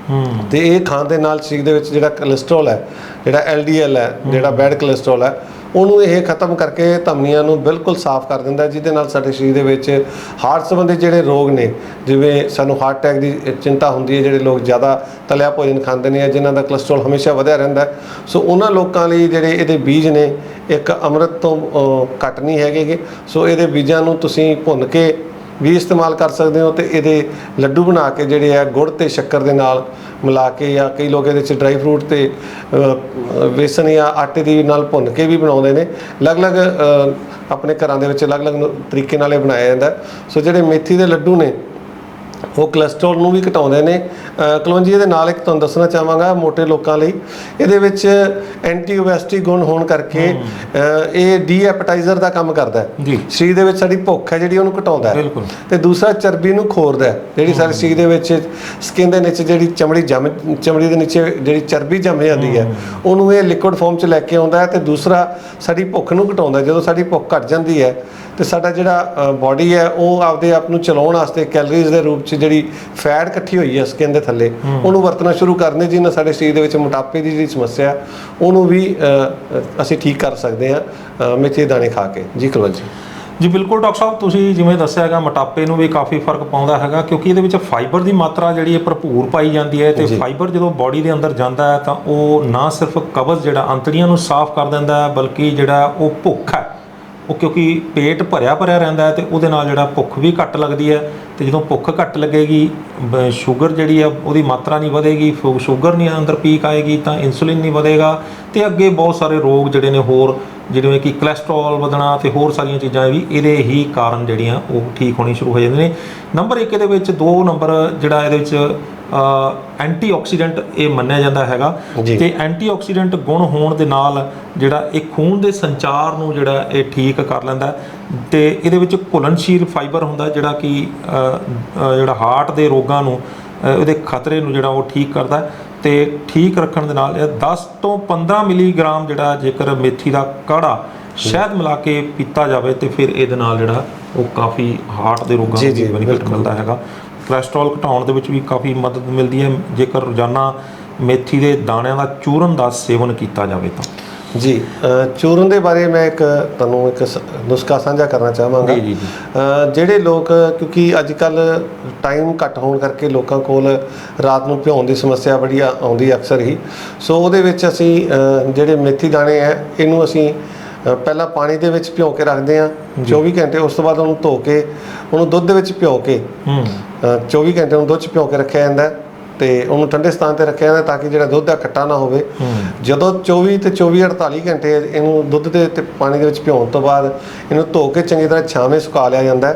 ਤੇ ਇਹ ਖਾਣ ਦੇ ਨਾਲ ਸਰੀਰ ਦੇ ਵਿੱਚ ਜਿਹੜਾ ਕੋਲੇਸਟ੍ਰੋਲ ਹੈ, ਜਿਹੜਾ LDL ਹੈ, ਜਿਹੜਾ ਬੈਡ ਕੋਲੇਸਟ੍ਰੋਲ ਹੈ, ਉਹਨੂੰ ਇਹ ਖਤਮ ਕਰਕੇ ਧਮਨੀਆਂ ਨੂੰ ਬਿਲਕੁਲ ਸਾਫ਼ ਕਰ ਦਿੰਦਾ, ਜਿਹਦੇ ਨਾਲ ਸਾਡੇ ਸਰੀਰ ਦੇ ਵਿੱਚ ਹਾਰਟ ਸੰਬੰਧੀ ਜਿਹੜੇ ਰੋਗ ਨੇ, ਜਿਵੇਂ ਸਾਨੂੰ ਹਾਰਟ ਅਟੈਕ ਦੀ ਚਿੰਤਾ ਹੁੰਦੀ ਹੈ, ਜਿਹੜੇ ਲੋਕ ਜ਼ਿਆਦਾ ਤਲਿਆ ਭੋਜਨ ਖਾਂਦੇ ਨੇ, ਜਿਨ੍ਹਾਂ ਦਾ ਕੋਲੇਸਟ੍ਰੋਲ ਹਮੇਸ਼ਾ ਵਧਿਆ ਰਹਿੰਦਾ, ਸੋ ਉਹਨਾਂ ਲੋਕਾਂ ਲਈ ਜਿਹੜੇ ਇਹਦੇ ਬੀਜ ਨੇ ਇੱਕ ਅੰਮ੍ਰਿਤ ਤੋਂ ਘੱਟ ਨਹੀਂ ਹੈਗੇ। ਸੋ ਇਹਦੇ ਬੀਜਾਂ ਨੂੰ ਤੁਸੀਂ ਭੁੰਨ ਕੇ ਵੀ ਇਸਤੇਮਾਲ ਕਰ ਸਕਦੇ ਹੋ, ਤੇ ਇਹਦੇ ਲੱਡੂ ਬਣਾ ਕੇ ਜਿਹੜੇ ਆ ਗੁੜ ਤੇ ਸ਼ੱਕਰ ਦੇ ਨਾਲ ਮਿਲਾ ਕੇ, ਜਾਂ ਕਈ ਲੋਕ ਇਹਦੇ 'ਚ ਡਰਾਈ ਫਰੂਟ ਤੇ ਵੇਸਣ ਜਾਂ ਆਟੇ ਦੀ ਨਾਲ ਭੁੰਨ ਕੇ ਵੀ ਬਣਾਉਂਦੇ ਨੇ। ਅਲੱਗ-ਅਲੱਗ ਆਪਣੇ ਘਰਾਂ ਦੇ ਵਿੱਚ ਅਲੱਗ-ਅਲੱਗ ਤਰੀਕੇ ਨਾਲ ਇਹ ਬਣਾਇਆ ਜਾਂਦਾ। ਸੋ ਜਿਹੜੇ ਮੇਥੀ ਦੇ ਲੱਡੂ ਨੇ ਉਹ ਕੋਲੇਸਟ੍ਰੋਲ ਨੂੰ ਵੀ ਘਟਾਉਂਦੇ ਨੇ। ਕੁਲਵੰਤ ਜੀ, ਇਹਦੇ ਨਾਲ ਇੱਕ ਤੁਹਾਨੂੰ ਦੱਸਣਾ ਚਾਹਾਂਗਾ, ਮੋਟੇ ਲੋਕਾਂ ਲਈ ਇਹਦੇ ਵਿੱਚ ਐਂਟੀ ਓਬੈਸਿਟੀ ਗੁਣ ਹੋਣ ਕਰਕੇ ਇਹ ਡੀਐਪੇਟਾਈਜ਼ਰ ਦਾ ਕੰਮ ਕਰਦਾ ਹੈ। ਸਰੀਰ ਦੇ ਵਿੱਚ ਸਾਡੀ ਭੁੱਖ ਹੈ ਜਿਹੜੀ ਉਹਨੂੰ ਘਟਾਉਂਦਾ ਹੈ, ਤੇ ਦੂਸਰਾ ਚਰਬੀ ਨੂੰ ਖੋਰਦਾ ਹੈ। ਜਿਹੜੀ ਸਾਡੇ ਸਰੀਰ ਦੇ ਵਿੱਚ ਸਕਿਨ ਦੇ ਨੀਚੇ ਜਿਹੜੀ ਚਮੜੀ ਦੇ ਨੀਚੇ ਜਿਹੜੀ ਚਰਬੀ ਜੰਮ ਜਾਂਦੀ ਹੈ, ਉਹਨੂੰ ਇਹ ਲਿਕੁਇਡ ਫਾਰਮ 'ਚ ਲੈ ਕੇ ਆਉਂਦਾ ਹੈ, ਤੇ ਦੂਸਰਾ ਸਾਡੀ ਭੁੱਖ ਨੂੰ ਘਟਾਉਂਦਾ। ਜਦੋਂ ਸਾਡੀ ਭੁੱਖ ਘਟ ਜਾਂਦੀ ਹੈ ਤੇ ਸਾਡਾ ਜਿਹੜਾ ਬਾਡੀ ਹੈ ਉਹ ਆਪਦੇ ਆਪ ਨੂੰ ਚਲਾਉਣ ਵਾਸਤੇ ਕੈਲਰੀਜ਼ ਦੇ ਰੂਪ 'ਚ ਜਿਹੜੀ ਫੈਟ ਇਕੱਠੀ ਹੋਈ ਹੈ ਸਕਿਨ ਦੇ ਥੱਲੇ, ਉਹਨੂੰ ਵਰਤਣਾ ਸ਼ੁਰੂ ਕਰਦੇ, ਜਿਹਦੇ ਨਾਲ ਸਾਡੇ ਸਰੀਰ ਦੇ ਵਿੱਚ ਮੋਟਾਪੇ ਦੀ ਜਿਹੜੀ ਸਮੱਸਿਆ ਉਹਨੂੰ ਵੀ ਅਸੀਂ ਠੀਕ ਕਰ ਸਕਦੇ ਹਾਂ ਮੇਥੀ ਦੇ ਦਾਣੇ ਖਾ ਕੇ। ਜੀ ਕੁਲਵੰਤ ਜੀ। ਜੀ ਬਿਲਕੁਲ ਡਾਕਟਰ ਸਾਹਿਬ, ਤੁਸੀਂ ਜਿਵੇਂ ਦੱਸਿਆ ਹੈਗਾ ਮੋਟਾਪੇ ਨੂੰ ਵੀ ਕਾਫੀ ਫਰਕ ਪਾਉਂਦਾ ਹੈਗਾ, ਕਿਉਂਕਿ ਇਹਦੇ ਵਿੱਚ ਫਾਈਬਰ ਦੀ ਮਾਤਰਾ ਜਿਹੜੀ ਹੈ ਭਰਪੂਰ ਪਾਈ ਜਾਂਦੀ ਹੈ, ਤੇ ਫਾਈਬਰ ਜਦੋਂ ਬਾਡੀ ਦੇ ਅੰਦਰ ਜਾਂਦਾ ਹੈ ਤਾਂ ਉਹ ਨਾ ਸਿਰਫ ਕਬਜ਼ ਜਿਹੜਾ ਅੰਤੜੀਆਂ ਨੂੰ ਸਾਫ਼ ਕਰ ਦਿੰਦਾ ਹੈ, ਬਲਕਿ ਜਿਹੜਾ ਉਹ ਭੁੱਖ ਹੈ ਉਹ, ਕਿਉਂਕਿ ਪੇਟ ਭਰਿਆ ਰਹਿੰਦਾ ਹੈ, ਤੇ ਉਹਦੇ ਨਾਲ ਜਿਹੜਾ ਭੁੱਖ ਵੀ ਘੱਟ ਲੱਗਦੀ ਹੈ, ਤੇ ਜਦੋਂ ਭੁੱਖ ਘੱਟ ਲੱਗੇਗੀ ਸ਼ੂਗਰ ਜਿਹੜੀ ਆ ਉਹਦੀ ਮਾਤਰਾ ਨਹੀਂ ਵਧੇਗੀ, ਸ਼ੂਗਰ ਨਹੀਂ ਅੰਦਰ ਪੀਕ ਆਏਗੀ ਤਾਂ ਇਨਸੂਲਿਨ ਨਹੀਂ ਵਧੇਗਾ, ਤੇ ਅੱਗੇ ਬਹੁਤ ਸਾਰੇ ਰੋਗ ਜਿਹੜੇ ਨੇ ਹੋਰ, ਜਿਵੇਂ ਕਿ ਕੋਲੇਸਟ੍ਰੋਲ ਵਧਣਾ ਤੇ ਹੋਰ ਸਾਰੀਆਂ ਚੀਜ਼ਾਂ ਵੀ ਇਹਦੇ ਹੀ ਕਾਰਨ ਜਿਹੜੀਆਂ ਉਹ ਠੀਕ ਹੋਣੀ ਸ਼ੁਰੂ ਹੋ ਜਾਂਦੇ ਨੇ। ਨੰਬਰ 1 ਇਹਦੇ ਵਿੱਚ 2 ਨੰਬਰ ਜਿਹੜਾ ਇਹਦੇ ਵਿੱਚ ਐਂਟੀਆਕਸੀਡੈਂਟ ਇਹ ਮੰਨਿਆ ਜਾਂਦਾ ਹੈਗਾ, ਤੇ ਐਂਟੀਆਕਸੀਡੈਂਟ ਗੁਣ ਹੋਣ ਦੇ ਨਾਲ ਜਿਹੜਾ ਇਹ ਖੂਨ ਦੇ ਸੰਚਾਰ ਨੂੰ ਜਿਹੜਾ ਇਹ ਠੀਕ ਕਰ ਲੈਂਦਾ, ਤੇ ਇਹਦੇ ਵਿੱਚ ਘੁਲਣਸ਼ੀਲ ਫਾਈਬਰ ਹੁੰਦਾ ਜਿਹੜਾ ਕਿ ਜਿਹੜਾ ਹਾਰਟ ਦੇ ਰੋਗਾਂ ਨੂੰ, ਉਹਦੇ ਖਤਰੇ ਨੂੰ ਜਿਹੜਾ ਉਹ ਠੀਕ ਕਰਦਾ, ਤੇ ਠੀਕ ਰੱਖਣ ਦੇ ਨਾਲ 10 ਤੋਂ 15 ਮਿਲੀਗ੍ਰਾਮ ਜਿਹੜਾ ਜੇਕਰ ਮੇਥੀ ਦਾ ਕਾੜਾ ਸ਼ਹਿਦ ਮਿਲਾ ਕੇ ਪੀਤਾ ਜਾਵੇ ਤੇ ਫਿਰ ਇਹਦੇ ਨਾਲ ਜਿਹੜਾ ਉਹ ਕਾਫੀ ਹਾਰਟ ਦੇ ਰੋਗਾਂ ਨੂੰ ਵੀ ਬੈਨੀਫਿਟ ਮਿਲਦਾ ਹੈਗਾ। ਕੋਲੈਸਟਰੋਲ ਘਟਾਉਣ ਦੇ ਵਿੱਚ ਵੀ ਕਾਫੀ ਮਦਦ ਮਿਲਦੀ ਹੈ ਜੇਕਰ ਰੋਜ਼ਾਨਾ ਮੇਥੀ ਦੇ ਦਾਣਿਆਂ ਦਾ ਚੂਰਨ ਦਾ ਸੇਵਨ ਕੀਤਾ ਜਾਵੇ ਤਾਂ। ਜੀ, ਚੂਰਨ ਦੇ ਬਾਰੇ ਮੈਂ ਤੁਹਾਨੂੰ ਇੱਕ ਨੁਸਖਾ ਸਾਂਝਾ ਕਰਨਾ ਚਾਹਾਂਗਾ। ਜੀ। ਜਿਹੜੇ ਲੋਕ, ਕਿਉਂਕਿ ਅੱਜ ਕੱਲ ਟਾਈਮ ਘੱਟ ਹੋਣ ਕਰਕੇ ਲੋਕਾਂ ਕੋਲ ਰਾਤ ਨੂੰ ਭਿਉਣ ਦੀ ਸਮੱਸਿਆ ਬੜੀ ਆਉਂਦੀ ਅਕਸਰ ਹੀ। ਸੋ ਉਹਦੇ ਵਿੱਚ ਅਸੀਂ ਜਿਹੜੇ ਮੇਥੀ ਦਾਣੇ ਹੈ ਇਹਨੂੰ ਅਸੀਂ ਪਹਿਲਾਂ ਪਾਣੀ ਦੇ ਵਿੱਚ ਭਿਉਂ ਕੇ ਰੱਖਦੇ ਹਾਂ 24 ਘੰਟੇ। ਉਸ ਤੋਂ ਬਾਅਦ ਉਹਨੂੰ ਧੋ ਕੇ ਉਹਨੂੰ ਦੁੱਧ ਦੇ ਵਿੱਚ ਭਿਉਂ ਕੇ 24 ਘੰਟੇ ਉਹਨੂੰ ਦੁੱਧ 'ਚ ਭਿਉਂ ਕੇ ਰੱਖਿਆ ਜਾਂਦਾ ਤੇ ਉਹਨੂੰ ਠੰਡੇ ਸਥਾਨ ਤੇ ਰੱਖਿਆ ਜਾਂਦਾ ਤਾਂ ਕਿ ਜਿਹੜਾ ਦੁੱਧ ਆ ਖੱਟਾ ਨਾ ਹੋਵੇ। ਜਦੋਂ 24 ਤੇ 48 ਘੰਟੇ ਇਹਨੂੰ ਦੁੱਧ ਦੇ ਤੇ ਪਾਣੀ ਦੇ ਵਿੱਚ ਭਿਉਣ ਤੋਂ ਬਾਅਦ ਇਹਨੂੰ ਧੋ ਕੇ ਚੰਗੀ ਤਰ੍ਹਾਂ ਛਾਵੇਂ ਸੁਕਾ ਲਿਆ ਜਾਂਦਾ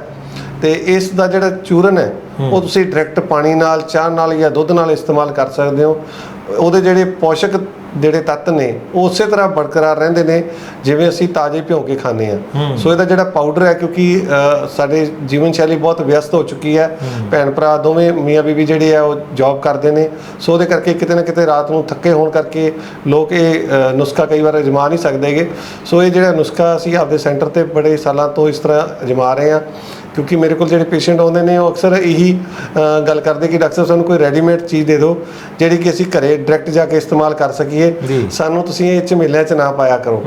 ਤੇ ਇਸ ਦਾ ਜਿਹੜਾ ਚੂਰਨ ਹੈ ਉਹ ਤੁਸੀਂ ਡਾਇਰੈਕਟ ਪਾਣੀ ਨਾਲ, ਚਾਹ ਨਾਲ ਜਾਂ ਦੁੱਧ ਨਾਲ ਇਸਤੇਮਾਲ ਕਰ ਸਕਦੇ ਹੋ। ਉਹਦੇ ਜਿਹੜੇ ਪੋਸ਼ਕ ਜਿਹੜੇ ਤੱਤ ਨੇ ਉਹ ਉਸੇ ਤਰ੍ਹਾਂ ਬਰਕਰਾਰ ਰਹਿੰਦੇ ਨੇ ਜਿਵੇਂ ਅਸੀਂ ਤਾਜ਼ੇ ਭਿਉਂ ਕੇ ਖਾਂਦੇ ਹਾਂ। ਸੋ ਇਹਦਾ ਜਿਹੜਾ ਪਾਊਡਰ ਹੈ, ਕਿਉਂਕਿ ਸਾਡੇ ਜੀਵਨ ਸ਼ੈਲੀ ਬਹੁਤ ਵਿਅਸਤ ਹੋ ਚੁੱਕੀ ਹੈ, ਭੈਣ ਭਰਾ ਦੋਵੇਂ ਮੀਆਂ ਬੀਬੀ ਜਿਹੜੇ ਆ ਉਹ ਜੌਬ ਕਰਦੇ ਨੇ, ਸੋ ਉਹਦੇ ਕਰਕੇ ਕਿਤੇ ਨਾ ਕਿਤੇ ਰਾਤ ਨੂੰ ਥੱਕੇ ਹੋਣ ਕਰਕੇ ਲੋਕ ਇਹ ਨੁਸਖਾ ਕਈ ਵਾਰ ਅਜਮਾ ਨਹੀਂ ਸਕਦੇਗੇ। ਸੋ ਇਹ ਜਿਹੜਾ ਨੁਸਖਾ ਅਸੀਂ ਆਪਦੇ ਸੈਂਟਰ ਤੇ ਬੜੇ ਸਾਲਾਂ ਤੋਂ ਇਸ ਤਰ੍ਹਾਂ ਅਜਮਾ ਰਹੇ ਹਾਂ, ਕਿਉਂਕਿ ਮੇਰੇ ਕੋਲ ਜਿਹੜੇ ਪੇਸ਼ੈਂਟ ਆਉਂਦੇ ਨੇ ਉਹ ਅਕਸਰ ਇਹੀ ਗੱਲ ਕਰਦੇ ਕਿ ਡਾਕਟਰ ਸਾਹਿਬ ਸਾਨੂੰ ਕੋਈ ਰੈਡੀਮੇਡ ਚੀਜ਼ ਦੇ ਦਿਓ ਜਿਹੜੀ ਕਿ ਅਸੀਂ ਘਰੇ ਡਾਇਰੈਕਟ ਜਾ ਕੇ ਇਸਤੇਮਾਲ ਕਰ ਸਕੀਏ, ਸਾਨੂੰ ਤੁਸੀਂ ਇਹ ਝਮੇਲਿਆਂ 'ਚ ਨਾ ਪਾਇਆ ਕਰੋ।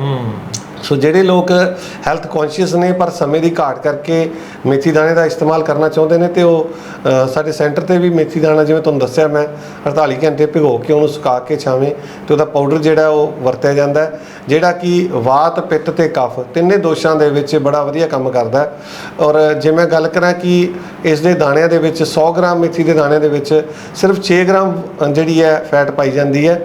ਸੋ ਜਿਹੜੇ ਲੋਕ ਹੈਲਥ ਕੌਨਸ਼ੀਅਸ ਨੇ ਪਰ ਸਮੇਂ ਦੀ ਘਾਟ ਕਰਕੇ ਮੇਥੀ ਦਾਣੇ ਦਾ ਇਸਤੇਮਾਲ ਕਰਨਾ ਚਾਹੁੰਦੇ ਨੇ ਤੇ ਉਹ ਸਾਡੇ ਸੈਂਟਰ ਤੇ ਵੀ ਮੇਥੀ ਦਾਣਾ, ਜਿਵੇਂ ਤੁਹਾਨੂੰ ਦੱਸਿਆ ਮੈਂ, 48 ਘੰਟੇ ਭਿਗੋ ਕੇ ਉਹਨੂੰ ਸੁਕਾ ਕੇ ਛਾਵੇਂ ਤੇ ਉਹਦਾ ਪਾਊਡਰ ਜਿਹੜਾ ਉਹ ਵਰਤਿਆ ਜਾਂਦਾ, ਜਿਹੜਾ ਕਿ ਵਾਤ, ਪਿੱਤ ਤੇ ਕਫ ਤਿੰਨੇ ਦੋਸ਼ਾਂ ਦੇ ਵਿੱਚ ਬੜਾ ਵਧੀਆ ਕੰਮ ਕਰਦਾ। ਔਰ ਜੇ ਮੈਂ ਗੱਲ ਕਰਾਂ ਕਿ ਇਸ ਦੇ ਦਾਣਿਆਂ ਦੇ ਵਿੱਚ 100 ਗ੍ਰਾਮ ਮੇਥੀ ਦੇ ਦਾਣਿਆਂ ਦੇ ਵਿੱਚ ਸਿਰਫ 6 ਗ੍ਰਾਮ ਜਿਹੜੀ ਹੈ ਫੈਟ ਪਾਈ ਜਾਂਦੀ ਹੈ।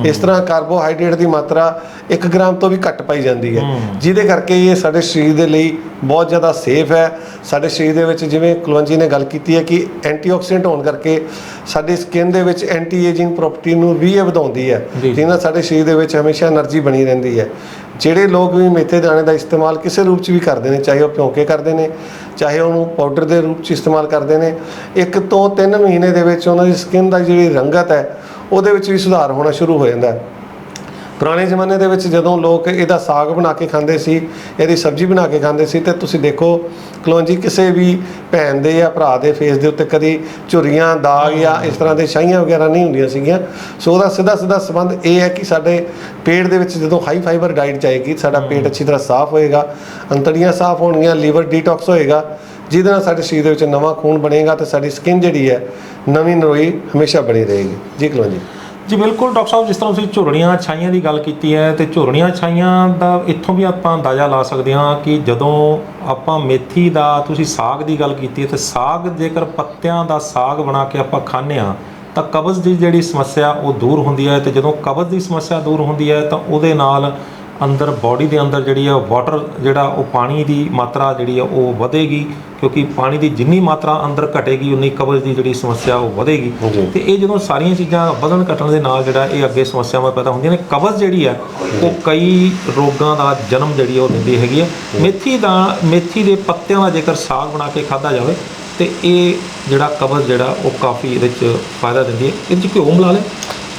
ਇਸ ਤਰ੍ਹਾਂ ਕਾਰਬੋਹਾਈਡਰੇਟ ਦੀ ਮਾਤਰਾ 1 ਗ੍ਰਾਮ ਤੋਂ ਵੀ ਘੱਟ ਪਾਈ ਜਾਂਦੀ ਹੈ, ਜਿਹਦੇ ਕਰਕੇ ਇਹ ਸਾਡੇ ਸਰੀਰ ਦੇ ਲਈ ਬਹੁਤ ਜ਼ਿਆਦਾ ਸੇਫ ਹੈ। ਸਾਡੇ ਸਰੀਰ ਦੇ ਵਿੱਚ, ਜਿਵੇਂ ਕੁਲਵੰਤ ਨੇ ਗੱਲ ਕੀਤੀ ਹੈ ਕਿ ਐਂਟੀਆਕਸੀਡੈਂਟ ਹੋਣ ਕਰਕੇ ਸਾਡੀ ਸਕਿਨ ਦੇ ਵਿੱਚ ਐਂਟੀ ਏਜਿੰਗ ਪ੍ਰੋਪਰਟੀ ਨੂੰ ਵੀ ਇਹ ਵਧਾਉਂਦੀ ਹੈ, ਜਿਹਦੇ ਨਾਲ ਸਾਡੇ ਸਰੀਰ ਦੇ ਵਿੱਚ ਹਮੇਸ਼ਾ એનર્ਜੀ ਬਣੀ ਰਹਿੰਦੀ ਹੈ। ਜਿਹੜੇ ਲੋਕ ਵੀ ਮੇਥੇ ਦਾਣੇ ਦਾ ਇਸਤੇਮਾਲ ਕਿਸੇ ਰੂਪ 'ਚ ਵੀ ਕਰਦੇ ਨੇ, ਚਾਹੇ ਉਹ ਭਿਉਂ ਕੇ ਕਰਦੇ ਨੇ, ਚਾਹੇ ਉਹਨੂੰ ਪਾਊਡਰ ਦੇ ਰੂਪ 'ਚ ਇਸਤੇਮਾਲ ਕਰਦੇ ਨੇ, 1 ਤੋਂ 3 ਮਹੀਨੇ ਦੇ ਵਿੱਚ ਉਹਨਾਂ ਦੀ ਸਕਿਨ ਦਾ ਜਿਹੜੀ ਰੰਗਤ ਹੈ ਉਹਦੇ ਵਿੱਚ ਵੀ ਸੁਧਾਰ ਹੋਣਾ ਸ਼ੁਰੂ ਹੋ ਜਾਂਦਾ ਹੈ। ਪੁਰਾਣੇ ਜ਼ਮਾਨੇ ਦੇ ਵਿੱਚ ਜਦੋਂ ਲੋਕ ਇਹਦਾ ਸਾਗ ਬਣਾ ਕੇ ਖਾਂਦੇ ਸੀ, ਇਹਦੀ ਸਬਜ਼ੀ ਬਣਾ ਕੇ ਖਾਂਦੇ ਸੀ, ਤੇ ਤੁਸੀਂ ਦੇਖੋ ਕਲੋਂਜੀ ਕਿਸੇ ਵੀ ਭੈਣ ਦੇ ਜਾਂ ਭਰਾ ਦੇ ਫੇਸ ਦੇ ਉੱਤੇ ਕਦੀ ਝੁਰੀਆਂ, ਦਾਗ ਜਾਂ ਇਸ ਤਰ੍ਹਾਂ ਦੇ ਛਾਈਆਂ ਵਗੈਰਾ ਨਹੀਂ ਹੁੰਦੀਆਂ ਸੀਗੀਆਂ। ਸੋ ਉਹਦਾ ਸਿੱਧਾ ਸੰਬੰਧ ਇਹ ਹੈ ਕਿ ਸਾਡੇ ਪੇਟ ਦੇ ਵਿੱਚ ਜਦੋਂ ਹਾਈ ਫਾਈਬਰ ਡਾਈਟ ਜਾਏਗੀ, ਸਾਡਾ ਪੇਟ ਅੱਛੀ ਤਰ੍ਹਾਂ ਸਾਫ਼ ਹੋਏਗਾ, ਅੰਤੜੀਆਂ ਸਾਫ਼ ਹੋਣਗੀਆਂ, ਲੀਵਰ ਡੀਟੌਕਸ ਹੋਏਗਾ, ਜਿਹਦੇ ਨਾਲ ਸਾਡੇ ਸਰੀਰ ਦੇ ਵਿੱਚ ਨਵਾਂ ਖੂਨ ਬਣੇਗਾ ਤੇ ਸਾਡੀ ਸਕਿਨ ਜਿਹੜੀ ਹੈ ਨਵੀਂ ਨਰੋਈ ਹਮੇਸ਼ਾ ਬਣੀ ਰਹੇਗੀ। ਜੀ ਕਲੋਂਜੀ। ਜੀ ਬਿਲਕੁਲ ਡਾਕਟਰ ਸਾਹਿਬ, ਜਿਸ ਤਰ੍ਹਾਂ ਤੁਸੀਂ ਝੁਰੜੀਆਂ ਛਾਈਆਂ ਦੀ ਗੱਲ ਕੀਤੀ ਹੈ, ਤੇ ਝੁਰੜੀਆਂ ਛਾਈਆਂ ਦਾ ਇੱਥੋਂ ਵੀ ਆਪਾਂ ਅੰਦਾਜ਼ਾ ਲਾ ਸਕਦੇ ਹਾਂ ਕਿ ਜਦੋਂ ਆਪਾਂ ਮੇਥੀ ਦਾ, ਤੁਸੀਂ ਸਾਗ ਦੀ ਗੱਲ ਕੀਤੀ ਹੈ, ਤੇ ਸਾਗ ਜੇਕਰ ਪੱਤਿਆਂ ਦਾ ਸਾਗ ਬਣਾ ਕੇ ਆਪਾਂ ਖਾਂਦੇ ਹਾਂ ਤਾਂ ਕਬਜ਼ ਦੀ ਜਿਹੜੀ ਸਮੱਸਿਆ ਉਹ ਦੂਰ ਹੁੰਦੀ ਹੈ। ਤੇ ਜਦੋਂ ਕਬਜ਼ ਦੀ ਸਮੱਸਿਆ ਦੂਰ ਹੁੰਦੀ ਹੈ ਤਾਂ ਉਹਦੇ ਨਾਲ ਅੰਦਰ ਬਾਡੀ ਦੇ ਅੰਦਰ ਜਿਹੜੀ ਆ ਵਾਟਰ, ਜਿਹੜਾ ਉਹ ਪਾਣੀ ਦੀ ਮਾਤਰਾ ਜਿਹੜੀ ਆ ਉਹ ਵਧੇਗੀ, ਕਿਉਂਕਿ ਪਾਣੀ ਦੀ ਜਿੰਨੀ ਮਾਤਰਾ ਅੰਦਰ ਘਟੇਗੀ ਉਨੀ ਕਬਜ਼ ਦੀ ਜਿਹੜੀ ਸਮੱਸਿਆ ਉਹ ਵਧੇਗੀ। ਤੇ ਇਹ ਜਦੋਂ ਸਾਰੀਆਂ ਚੀਜ਼ਾਂ ਵਧਣ ਘਟਣ ਦੇ ਨਾਲ ਜਿਹੜਾ ਇਹ ਅੱਗੇ ਸਮੱਸਿਆਵਾਂ ਪੈਦਾ ਹੁੰਦੀਆਂ ਨੇ। ਕਬਜ਼ ਜਿਹੜੀ ਆ ਉਹ ਕਈ ਰੋਗਾਂ ਦਾ ਜਨਮ ਜਿਹੜੀ ਉਹ ਦਿੰਦੀ ਹੈਗੀ ਹੈ। ਮੇਥੀ ਦੇ ਪੱਤਿਆਂ ਦਾ ਜੇਕਰ ਸਾਗ ਬਣਾ ਕੇ ਖਾਧਾ ਜਾਵੇ ਤੇ ਇਹ ਜਿਹੜਾ ਕਬਜ਼ ਜਿਹੜਾ ਉਹ ਕਾਫੀ ਇਹਦੇ 'ਚ ਫਾਇਦਾ ਦਿੰਦੀ ਹੈ। ਇਹਦੇ 'ਚ ਘਿਓ ਮਿਲਾ ਲੈ।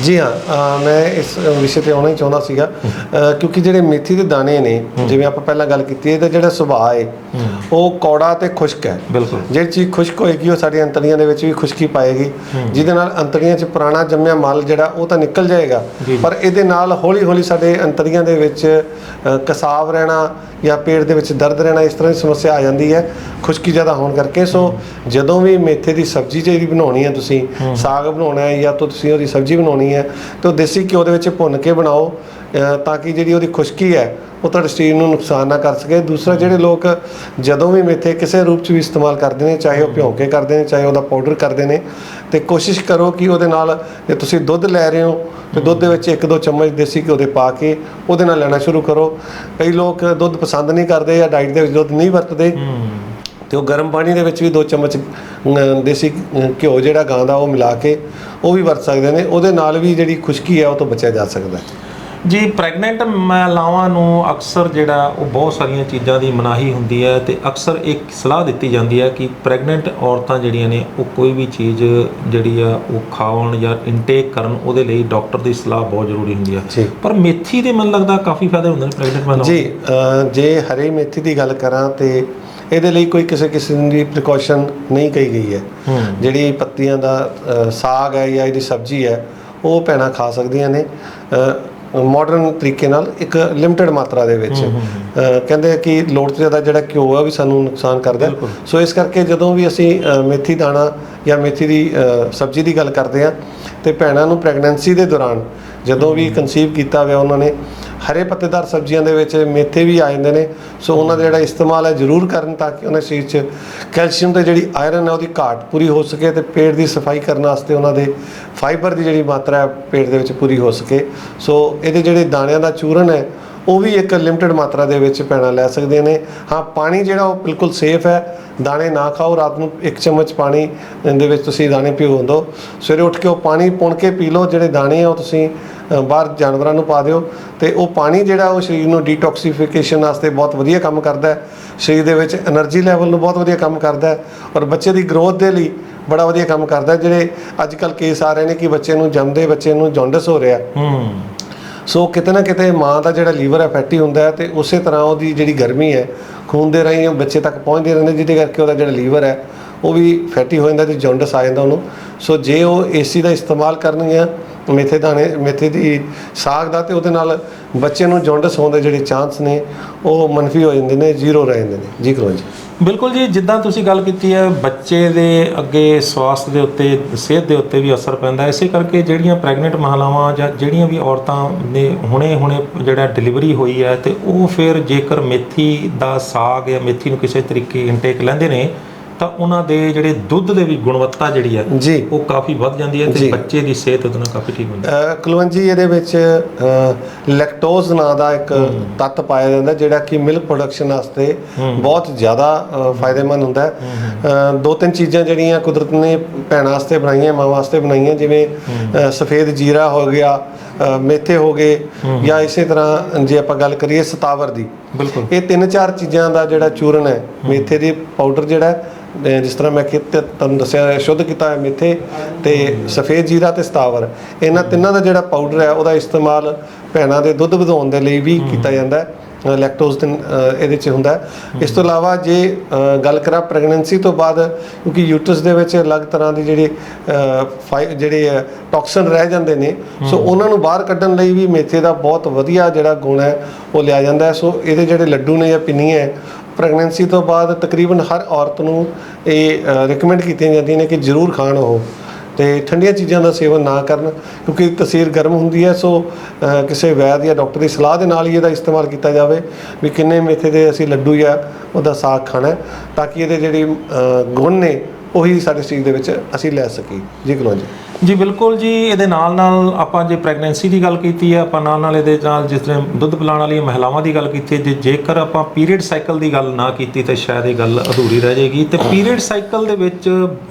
ਜੀ ਹਾਂ, ਮੈਂ ਇਸ ਵਿਸ਼ੇ ਤੇ ਆਉਣਾ ਹੀ ਚਾਹੁੰਦਾ ਸੀਗਾ, ਕਿਉਂਕਿ ਜਿਹੜੇ ਮੇਥੀ ਦੇ ਦਾਣੇ ਨੇ, ਜਿਵੇਂ ਆਪਾਂ ਪਹਿਲਾਂ ਗੱਲ ਕੀਤੀ, ਇਹਦਾ ਜਿਹੜਾ ਸੁਭਾਅ ਹੈ ਉਹ ਕੌੜਾ ਤੇ ਖੁਸ਼ਕ ਹੈ। ਬਿਲਕੁਲ, ਜਿਹੜੀ ਚੀਜ਼ ਖੁਸ਼ਕ ਹੋਏਗੀ ਉਹ ਸਾਡੀਆਂ ਅੰਤੜੀਆਂ ਦੇ ਵਿੱਚ ਵੀ ਖੁਸ਼ਕੀ ਪਾਏਗੀ, ਜਿਹਦੇ ਨਾਲ ਅੰਤੜੀਆਂ 'ਚ ਪੁਰਾਣਾ ਜੰਮਿਆ ਮਲ ਜਿਹੜਾ ਉਹ ਤਾਂ ਨਿਕਲ ਜਾਏਗਾ, ਪਰ ਇਹਦੇ ਨਾਲ ਹੌਲੀ ਹੌਲੀ ਸਾਡੇ ਅੰਤੜੀਆਂ ਦੇ ਵਿੱਚ ਕਸਾਵ ਰਹਿਣਾ ਜਾਂ ਪੇਟ ਦੇ ਵਿੱਚ ਦਰਦ ਰਹਿਣਾ, ਇਸ ਤਰ੍ਹਾਂ ਦੀ ਸਮੱਸਿਆ ਆ ਜਾਂਦੀ ਹੈ ਖੁਸ਼ਕੀ ਜ਼ਿਆਦਾ ਹੋਣ ਕਰਕੇ। ਸੋ ਜਦੋਂ ਵੀ ਮੇਥੇ ਦੀ ਸਬਜ਼ੀ ਜਿਹੜੀ ਬਣਾਉਣੀ ਹੈ, ਤੁਸੀਂ ਸਾਗ ਬਣਾਉਣਾ ਹੈ ਜਾਂ ਤੁਸੀਂ ਉਹਦੀ ਸਬਜ਼ੀ ਬਣਾਉਣੀ ਹੈ, ਤਾਂ ਉਹ ਦੇਸੀ ਘਿਓ ਦੇ ਵਿੱਚ ਭੁੰਨ ਕੇ ਬਣਾਓ ਤਾਂ ਕਿ ਜਿਹੜੀ ਉਹਦੀ ਖੁਸ਼ਕੀ ਹੈ ਉਹ ਤੁਹਾਡੇ ਸਰੀਰ ਨੂੰ ਨੁਕਸਾਨ ਨਾ ਕਰ ਸਕੇ। ਦੂਸਰਾ, ਜਿਹੜੇ ਲੋਕ ਜਦੋਂ ਵੀ ਮੇਥੇ ਕਿਸੇ ਰੂਪ 'ਚ ਵੀ ਇਸਤੇਮਾਲ ਕਰਦੇ ਨੇ, ਚਾਹੇ ਉਹ ਭਿਉਂ ਕੇ ਕਰਦੇ ਨੇ, ਚਾਹੇ ਉਹਦਾ ਪਾਊਡਰ ਕਰਦੇ ਨੇ, ਤੇ ਕੋਸ਼ਿਸ਼ ਕਰੋ ਕਿ ਉਹਦੇ ਨਾਲ, ਜੇ ਤੁਸੀਂ ਦੁੱਧ ਲੈ ਰਹੇ ਹੋ ਤੇ ਦੁੱਧ ਦੇ ਵਿੱਚ 1-2 ਚਮਚ ਦੇਸੀ ਘਿਓ ਦੇ ਪਾ ਕੇ ਉਹਦੇ ਨਾਲ ਲੈਣਾ ਸ਼ੁਰੂ ਕਰੋ। ਕਈ ਲੋਕ ਦੁੱਧ ਪਸੰਦ ਨਹੀਂ ਕਰਦੇ ਜਾਂ ਡਾਈਟ ਦੇ ਵਿੱਚ ਦੁੱਧ ਨਹੀਂ ਵਰਤਦੇ, ਤੇ ਉਹ ਗਰਮ ਪਾਣੀ ਦੇ ਵਿੱਚ ਵੀ 2 ਚਮਚ ਦੇਸੀ ਘਿਓ ਜਿਹੜਾ ਗਾਂ ਦਾ ਉਹ ਮਿਲਾ ਕੇ ਉਹ ਵੀ ਵਰਤ ਸਕਦੇ ਨੇ। ਉਹਦੇ ਨਾਲ ਵੀ ਜਿਹੜੀ ਖੁਸ਼ਕੀ ਹੈ ਉਹ ਤੋਂ ਬਚਿਆ ਜਾ ਸਕਦਾ ਹੈ। ਜੀ ਪ੍ਰੈਗਨੈਂਟ ਮਹਿਲਾਵਾਂ ਨੂੰ ਅਕਸਰ ਜਿਹੜਾ ਉਹ ਬਹੁਤ ਸਾਰੀਆਂ ਚੀਜ਼ਾਂ ਦੀ ਮਨਾਹੀ ਹੁੰਦੀ ਹੈ ਤੇ ਅਕਸਰ ਇੱਕ ਸਲਾਹ ਦਿੱਤੀ ਜਾਂਦੀ ਹੈ ਕਿ ਪ੍ਰੈਗਨੈਂਟ ਔਰਤਾਂ ਜਿਹੜੀਆਂ ਨੇ ਉਹ ਕੋਈ ਵੀ ਚੀਜ਼ ਜਿਹੜੀ ਆ ਉਹ ਖਾਣ ਜਾਂ ਇਨਟੇਕ ਕਰਨ ਉਹਦੇ ਲਈ ਡਾਕਟਰ ਦੀ ਸਲਾਹ ਬਹੁਤ ਜ਼ਰੂਰੀ ਹੁੰਦੀ ਹੈ। ਪਰ ਮੇਥੀ ਦੇ ਮੈਨੂੰ ਲੱਗਦਾ ਕਾਫੀ ਫਾਇਦੇ ਹੁੰਦੇ ਨੇ ਪ੍ਰੈਗਨੈਂਟ ਮਹਿਲਾਵਾਂ ਜੀ। ਜੇ ਹਰੀ ਮੇਥੀ ਦੀ ਗੱਲ ਕਰਾਂ ਤੇ ਇਹਦੇ ਲਈ ਕੋਈ ਕਿਸੇ ਕਿਸਮ ਦੀ ਪ੍ਰੀਕਾਸ਼ਨ ਨਹੀਂ ਕਹੀ ਗਈ ਹੈ। ਜਿਹੜੀ ਪੱਤੀਆਂ ਦਾ ਸਾਗ ਹੈ ਜਾਂ ਇਹਦੀ ਸਬਜ਼ੀ ਹੈ ਉਹ ਭੈਣਾਂ ਖਾ ਸਕਦੀਆਂ ਨੇ ਮਾਡਰਨ ਤਰੀਕੇ ਨਾਲ, ਇੱਕ ਲਿਮਟਿਡ ਮਾਤਰਾ ਦੇ ਵਿੱਚ। ਕਹਿੰਦੇ ਕਿ ਲੋੜ ਤੋਂ ਜ਼ਿਆਦਾ ਜਿਹੜਾ ਘਿਓ ਆ ਵੀ ਸਾਨੂੰ ਨੁਕਸਾਨ ਕਰਦਾ। ਸੋ ਇਸ ਕਰਕੇ ਜਦੋਂ ਵੀ ਅਸੀਂ ਮੇਥੀ ਦਾਣਾ ਜਾਂ ਮੇਥੀ ਦੀ ਸਬਜ਼ੀ ਦੀ ਗੱਲ ਕਰਦੇ ਹਾਂ ਤੇ ਭੈਣਾਂ ਨੂੰ ਪ੍ਰੈਗਨੈਂਸੀ ਦੇ ਦੌਰਾਨ ਜਦੋਂ ਵੀ ਕਨਸੀਵ ਕੀਤਾ ਹੋਇਆ ਉਹਨਾਂ ਨੇ ਹਰੇ ਪੱਤੇਦਾਰ ਸਬਜ਼ੀਆਂ ਦੇ ਵਿੱਚ ਮੇਥੇ ਵੀ ਆ ਜਾਂਦੇ ਨੇ। ਸੋ ਉਹਨਾਂ ਦਾ ਜਿਹੜਾ ਇਸਤੇਮਾਲ ਹੈ ਜ਼ਰੂਰ ਕਰਨ ਤਾਂ ਕਿ ਉਹਨਾਂ ਸਰੀਰ 'ਚ ਕੈਲਸ਼ੀਅਮ ਤੇ ਜਿਹੜੀ ਆਇਰਨ ਹੈ ਉਹਦੀ ਘਾਟ ਪੂਰੀ ਹੋ ਸਕੇ ਤੇ ਪੇਟ ਦੀ ਸਫਾਈ ਕਰਨ ਵਾਸਤੇ ਉਹਨਾਂ ਦੇ ਫਾਈਬਰ ਦੀ ਜਿਹੜੀ ਮਾਤਰਾ ਹੈ ਪੇਟ ਦੇ ਵਿੱਚ ਪੂਰੀ ਹੋ ਸਕੇ। ਸੋ ਇਹਦੇ ਜਿਹੜੇ ਦਾਣਿਆਂ ਦਾ ਚੂਰਨ ਹੈ ਉਹ ਵੀ ਇੱਕ ਲਿਮਟਿਡ ਮਾਤਰਾ ਦੇ ਵਿੱਚ ਭੈਣਾਂ ਲੈ ਸਕਦੇ ਨੇ। ਹਾਂ, ਪਾਣੀ ਜਿਹੜਾ ਉਹ ਬਿਲਕੁਲ ਸੇਫ ਹੈ। ਦਾਣੇ ਨਾ ਖਾਓ, ਰਾਤ ਨੂੰ 1 ਚਮਚ ਪਾਣੀ ਦੇ ਵਿੱਚ ਤੁਸੀਂ ਦਾਣੇ ਭਿਗੋ ਦਿਓ, ਸਵੇਰੇ ਉੱਠ ਕੇ ਉਹ ਪਾਣੀ ਪੁਣ ਕੇ ਪੀ ਲਓ। ਜਿਹੜੇ ਦਾਣੇ ਆ ਉਹ ਤੁਸੀਂ ਬਾਹਰ ਜਾਨਵਰਾਂ ਨੂੰ ਪਾ ਦਿਓ ਤੇ ਉਹ ਪਾਣੀ ਜਿਹੜਾ ਉਹ ਸਰੀਰ ਨੂੰ ਡੀਟੌਕਸੀਫਿਕੇਸ਼ਨ ਵਾਸਤੇ ਬਹੁਤ ਵਧੀਆ ਕੰਮ ਕਰਦਾ ਹੈ। ਸਰੀਰ ਦੇ ਵਿੱਚ એનર્ਜੀ ਲੈਵਲ ਨੂੰ ਬਹੁਤ ਵਧੀਆ ਕੰਮ ਕਰਦਾ ਹੈ ਔਰ ਬੱਚੇ ਦੀ ਗਰੋਥ ਦੇ ਲਈ ਬੜਾ ਵਧੀਆ ਕੰਮ ਕਰਦਾ। ਜਿਹੜੇ ਅੱਜ ਕੱਲ੍ਹ ਕੇਸ ਆ ਰਹੇ ਨੇ ਕਿ ਬੱਚੇ ਨੂੰ ਜੰਮਦੇ ਬੱਚੇ ਨੂੰ ਜੌਂਡਿਸ ਹੋ ਰਿਹਾ। ਸੋ ਕਿਤੇ ਨਾ ਕਿਤੇ ਮਾਂ ਦਾ ਜਿਹੜਾ ਲੀਵਰ ਹੈ ਫੈਟੀ ਹੁੰਦਾ ਹੈ ਤੇ ਉਸੇ ਤਰ੍ਹਾਂ ਉਹਦੀ ਜਿਹੜੀ ਗਰਮੀ ਹੈ ਖੂਨ ਦੇ ਰਾਹੀਂ ਬੱਚੇ ਤੱਕ ਪਹੁੰਚਦੀ ਰਹਿੰਦੀ, ਜਿਹਦੇ ਕਰਕੇ ਉਹਦਾ ਜਿਹੜਾ ਲੀਵਰ ਹੈ ਉਹ ਵੀ ਫੈਟੀ ਹੋ ਜਾਂਦਾ ਤੇ ਜੌਂਡਿਸ ਆ ਜਾਂਦਾ ਉਹਨੂੰ। ਸੋ ਜੇ ਉਹ ਏਸੀ ਦਾ ਇਸਤੇਮਾਲ ਕਰਨਗੀਆਂ ਮੇਥੇ ਦਾਣੇ ਮੇਥੇ ਦੀ ਸਾਗ ਦਾ ਤੇ ਉਹਦੇ ਨਾਲ ਬੱਚੇ ਨੂੰ ਜੌਂਡਿਸ ਹੋਣ ਦੇ ਜਿਹੜੇ ਚਾਂਸ ਨੇ ਉਹ ਮੰਫੀ ਹੋ ਜਾਂਦੇ ਨੇ, ਜ਼ੀਰੋ ਰਹਿ ਜਾਂਦੇ ਨੇ। ਜੀ ਕਰੋ ਜੀ। ਬਿਲਕੁਲ ਜੀ, ਜਿੱਦਾਂ ਤੁਸੀਂ ਗੱਲ ਕੀਤੀ ਹੈ ਬੱਚੇ ਦੇ ਅੱਗੇ ਸਵਾਸਥ ਦੇ ਉੱਤੇ, ਸਿਹਤ ਦੇ ਉੱਤੇ ਵੀ ਅਸਰ ਪੈਂਦਾ। ਇਸੇ ਕਰਕੇ ਜਿਹੜੀਆਂ ਪ੍ਰੈਗਨੈਂਟ ਮਹਿਲਾਵਾਂ ਜਾਂ ਜਿਹੜੀਆਂ ਵੀ ਔਰਤਾਂ ਨੇ ਹੁਣੇ ਜਿਹੜਾ ਡਿਲੀਵਰੀ ਹੋਈ ਹੈ ਤੇ ਉਹ ਫਿਰ ਜੇਕਰ ਮੇਥੀ ਦਾ ਸਾਗ ਜਾਂ ਮੇਥੀ ਨੂੰ ਕਿਸੇ ਤਰੀਕੇ ਇਨਟੇਕ ਲੈਂਦੇ ਨੇ ਤਾਂ ਉਹਨਾਂ ਦੇ ਜਿਹੜੇ ਦੁੱਧ ਦੇ ਵੀ ਗੁਣਵੱਤਾ ਜਿਹੜੀ ਹੈ ਜੀ ਉਹ ਕਾਫੀ ਵੱਧ ਜਾਂਦੀ ਹੈ ਤੇ ਬੱਚੇ ਦੀ ਸਿਹਤ ਉਹਦੇ ਨਾਲ ਕਾਫੀ ਠੀਕ ਹੁੰਦੀ ਹੈ। ਕੁਲਵੰਤ ਜੀ, ਇਹਦੇ ਵਿੱਚ ਲੈਕਟੋਜ਼ ਨਾਂ ਦਾ ਇੱਕ ਤੱਤ ਪਾਇਆ ਜਾਂਦਾ ਜਿਹੜਾ ਕਿ ਮਿਲਕ ਪ੍ਰੋਡਕਸ਼ਨ ਵਾਸਤੇ ਬਹੁਤ ਜ਼ਿਆਦਾ ਫਾਇਦੇਮੰਦ ਹੁੰਦਾ ਹੈ। 2-3 ਚੀਜ਼ਾਂ ਜਿਹੜੀਆਂ ਕੁਦਰਤ ਨੇ ਭੈਣਾਂ ਵਾਸਤੇ ਬਣਾਈਆਂ, ਮਾਂ ਵਾਸਤੇ ਬਣਾਈਆਂ, ਜਿਵੇਂ ਸਫੇਦ ਜੀਰਾ ਹੋ ਗਿਆ, ਮੇਥੇ ਹੋ ਗਏ ਜਾਂ ਇਸੇ ਤਰ੍ਹਾਂ ਜੇ ਆਪਾਂ ਗੱਲ ਕਰੀਏ ਸਤਾਵਰ ਦੀ। ਬਿਲਕੁਲ, ਇਹ 3-4 ਚੀਜ਼ਾਂ ਦਾ ਜਿਹੜਾ ਚੂਰਨ ਹੈ, ਮੇਥੇ ਦੀ ਪਾਊਡਰ ਜਿਹੜਾ ਜਿਸ ਤਰ੍ਹਾਂ ਮੈਂ ਤੁਹਾਨੂੰ ਦੱਸਿਆ ਸ਼ੁੱਧ ਕੀਤਾ ਹੈ ਮੇਥੇ ਤੇ ਸਫੇਦ ਜੀਰਾ ਤੇ ਸਤਾਵਰ, ਇਹਨਾਂ ਤਿੰਨਾਂ ਦਾ ਜਿਹੜਾ ਪਾਊਡਰ ਹੈ ਉਹਦਾ ਇਸਤੇਮਾਲ ਭੈਣਾਂ ਦੇ ਦੁੱਧ ਵਧਾਉਣ ਦੇ ਲਈ ਵੀ ਕੀਤਾ ਜਾਂਦਾ ਹੈ। ਲੈਕਟੋਜ਼ ਇਹਦੇ 'ਚ ਹੁੰਦਾ ਹੈ। ਇਸ ਤੋਂ ਇਲਾਵਾ ਜੇ ਗੱਲ ਕਰਾਂ ਪ੍ਰੈਗਨੈਂਸੀ ਤੋਂ ਬਾਅਦ, ਕਿਉਂਕਿ ਯੂਟਰਸ ਦੇ ਵਿੱਚ ਅਲੱਗ ਤਰ੍ਹਾਂ ਦੀ ਜਿਹੜੇ ਟੌਕਸਿਨ ਰਹਿ ਜਾਂਦੇ ਨੇ, ਸੋ ਉਹਨਾਂ ਨੂੰ ਬਾਹਰ ਕੱਢਣ ਲਈ ਵੀ ਮੇਥੇ ਦਾ ਬਹੁਤ ਵਧੀਆ ਜਿਹੜਾ ਗੁਣ ਹੈ ਉਹ ਲਿਆ ਜਾਂਦਾ ਹੈ। ਸੋ ਇਹਦੇ ਜਿਹੜੇ ਲੱਡੂ ਨੇ ਜਾਂ ਪਿੰਨੀਆਂ ਹੈ ਪ੍ਰੈਗਨੈਂਸੀ ਤੋਂ ਬਾਅਦ ਤਕਰੀਬਨ ਹਰ ਔਰਤ ਨੂੰ ਇਹ ਰਿਕਮੈਂਡ ਕੀਤੀਆਂ ਜਾਂਦੀਆਂ ਨੇ ਕਿ ਜ਼ਰੂਰ ਖਾਣ ਉਹ, ਤੇ ਠੰਡੀਆਂ ਚੀਜ਼ਾਂ ਦਾ ਸੇਵਨ ਨਾ ਕਰਨ ਕਿਉਂਕਿ ਤਸੀਰ ਗਰਮ ਹੁੰਦੀ ਹੈ। ਸੋ ਕਿਸੇ ਵੈਦ ਜਾਂ ਡਾਕਟਰ ਦੀ ਸਲਾਹ ਦੇ ਨਾਲ ਹੀ ਇਹਦਾ ਇਸਤੇਮਾਲ ਕੀਤਾ ਜਾਵੇ ਵੀ ਕਿੰਨੇ ਮੇਥੇ ਦੇ ਅਸੀਂ ਲੱਡੂ ਜਾਂ ਉਹਦਾ ਸਾਗ ਖਾਣਾ ਤਾਂ ਕਿ ਇਹਦੇ ਜਿਹੜੇ ਗੁਣ ਨੇ ਉਹੀ ਸਾਡੇ ਸਰੀਰ ਦੇ ਵਿੱਚ ਅਸੀਂ ਲੈ ਸਕੀਏ। ਜੀ ਕਰੋ ਜੀ। ਜੀ ਬਿਲਕੁਲ ਜੀ, ਇਹਦੇ ਨਾਲ ਆਪਾਂ ਜੇ ਪ੍ਰੈਗਨੈਂਸੀ ਦੀ ਗੱਲ ਕੀਤੀ ਹੈ, ਆਪਾਂ ਨਾਲ ਇਹਦੇ ਨਾਲ ਜਿਸ ਤਰ੍ਹਾਂ ਦੁੱਧ ਪਿਲਾਉਣ ਵਾਲੀਆਂ ਮਹਿਲਾਵਾਂ ਦੀ ਗੱਲ ਕੀਤੀ ਹੈ, ਜੇਕਰ ਆਪਾਂ ਪੀਰੀਅਡ ਸਾਈਕਲ ਦੀ ਗੱਲ ਨਾ ਕੀਤੀ ਤਾਂ ਸ਼ਾਇਦ ਇਹ ਗੱਲ ਅਧੂਰੀ ਰਹਿ ਜਾਏਗੀ। ਤੇ ਪੀਰੀਅਡ ਸਾਈਕਲ ਦੇ ਵਿੱਚ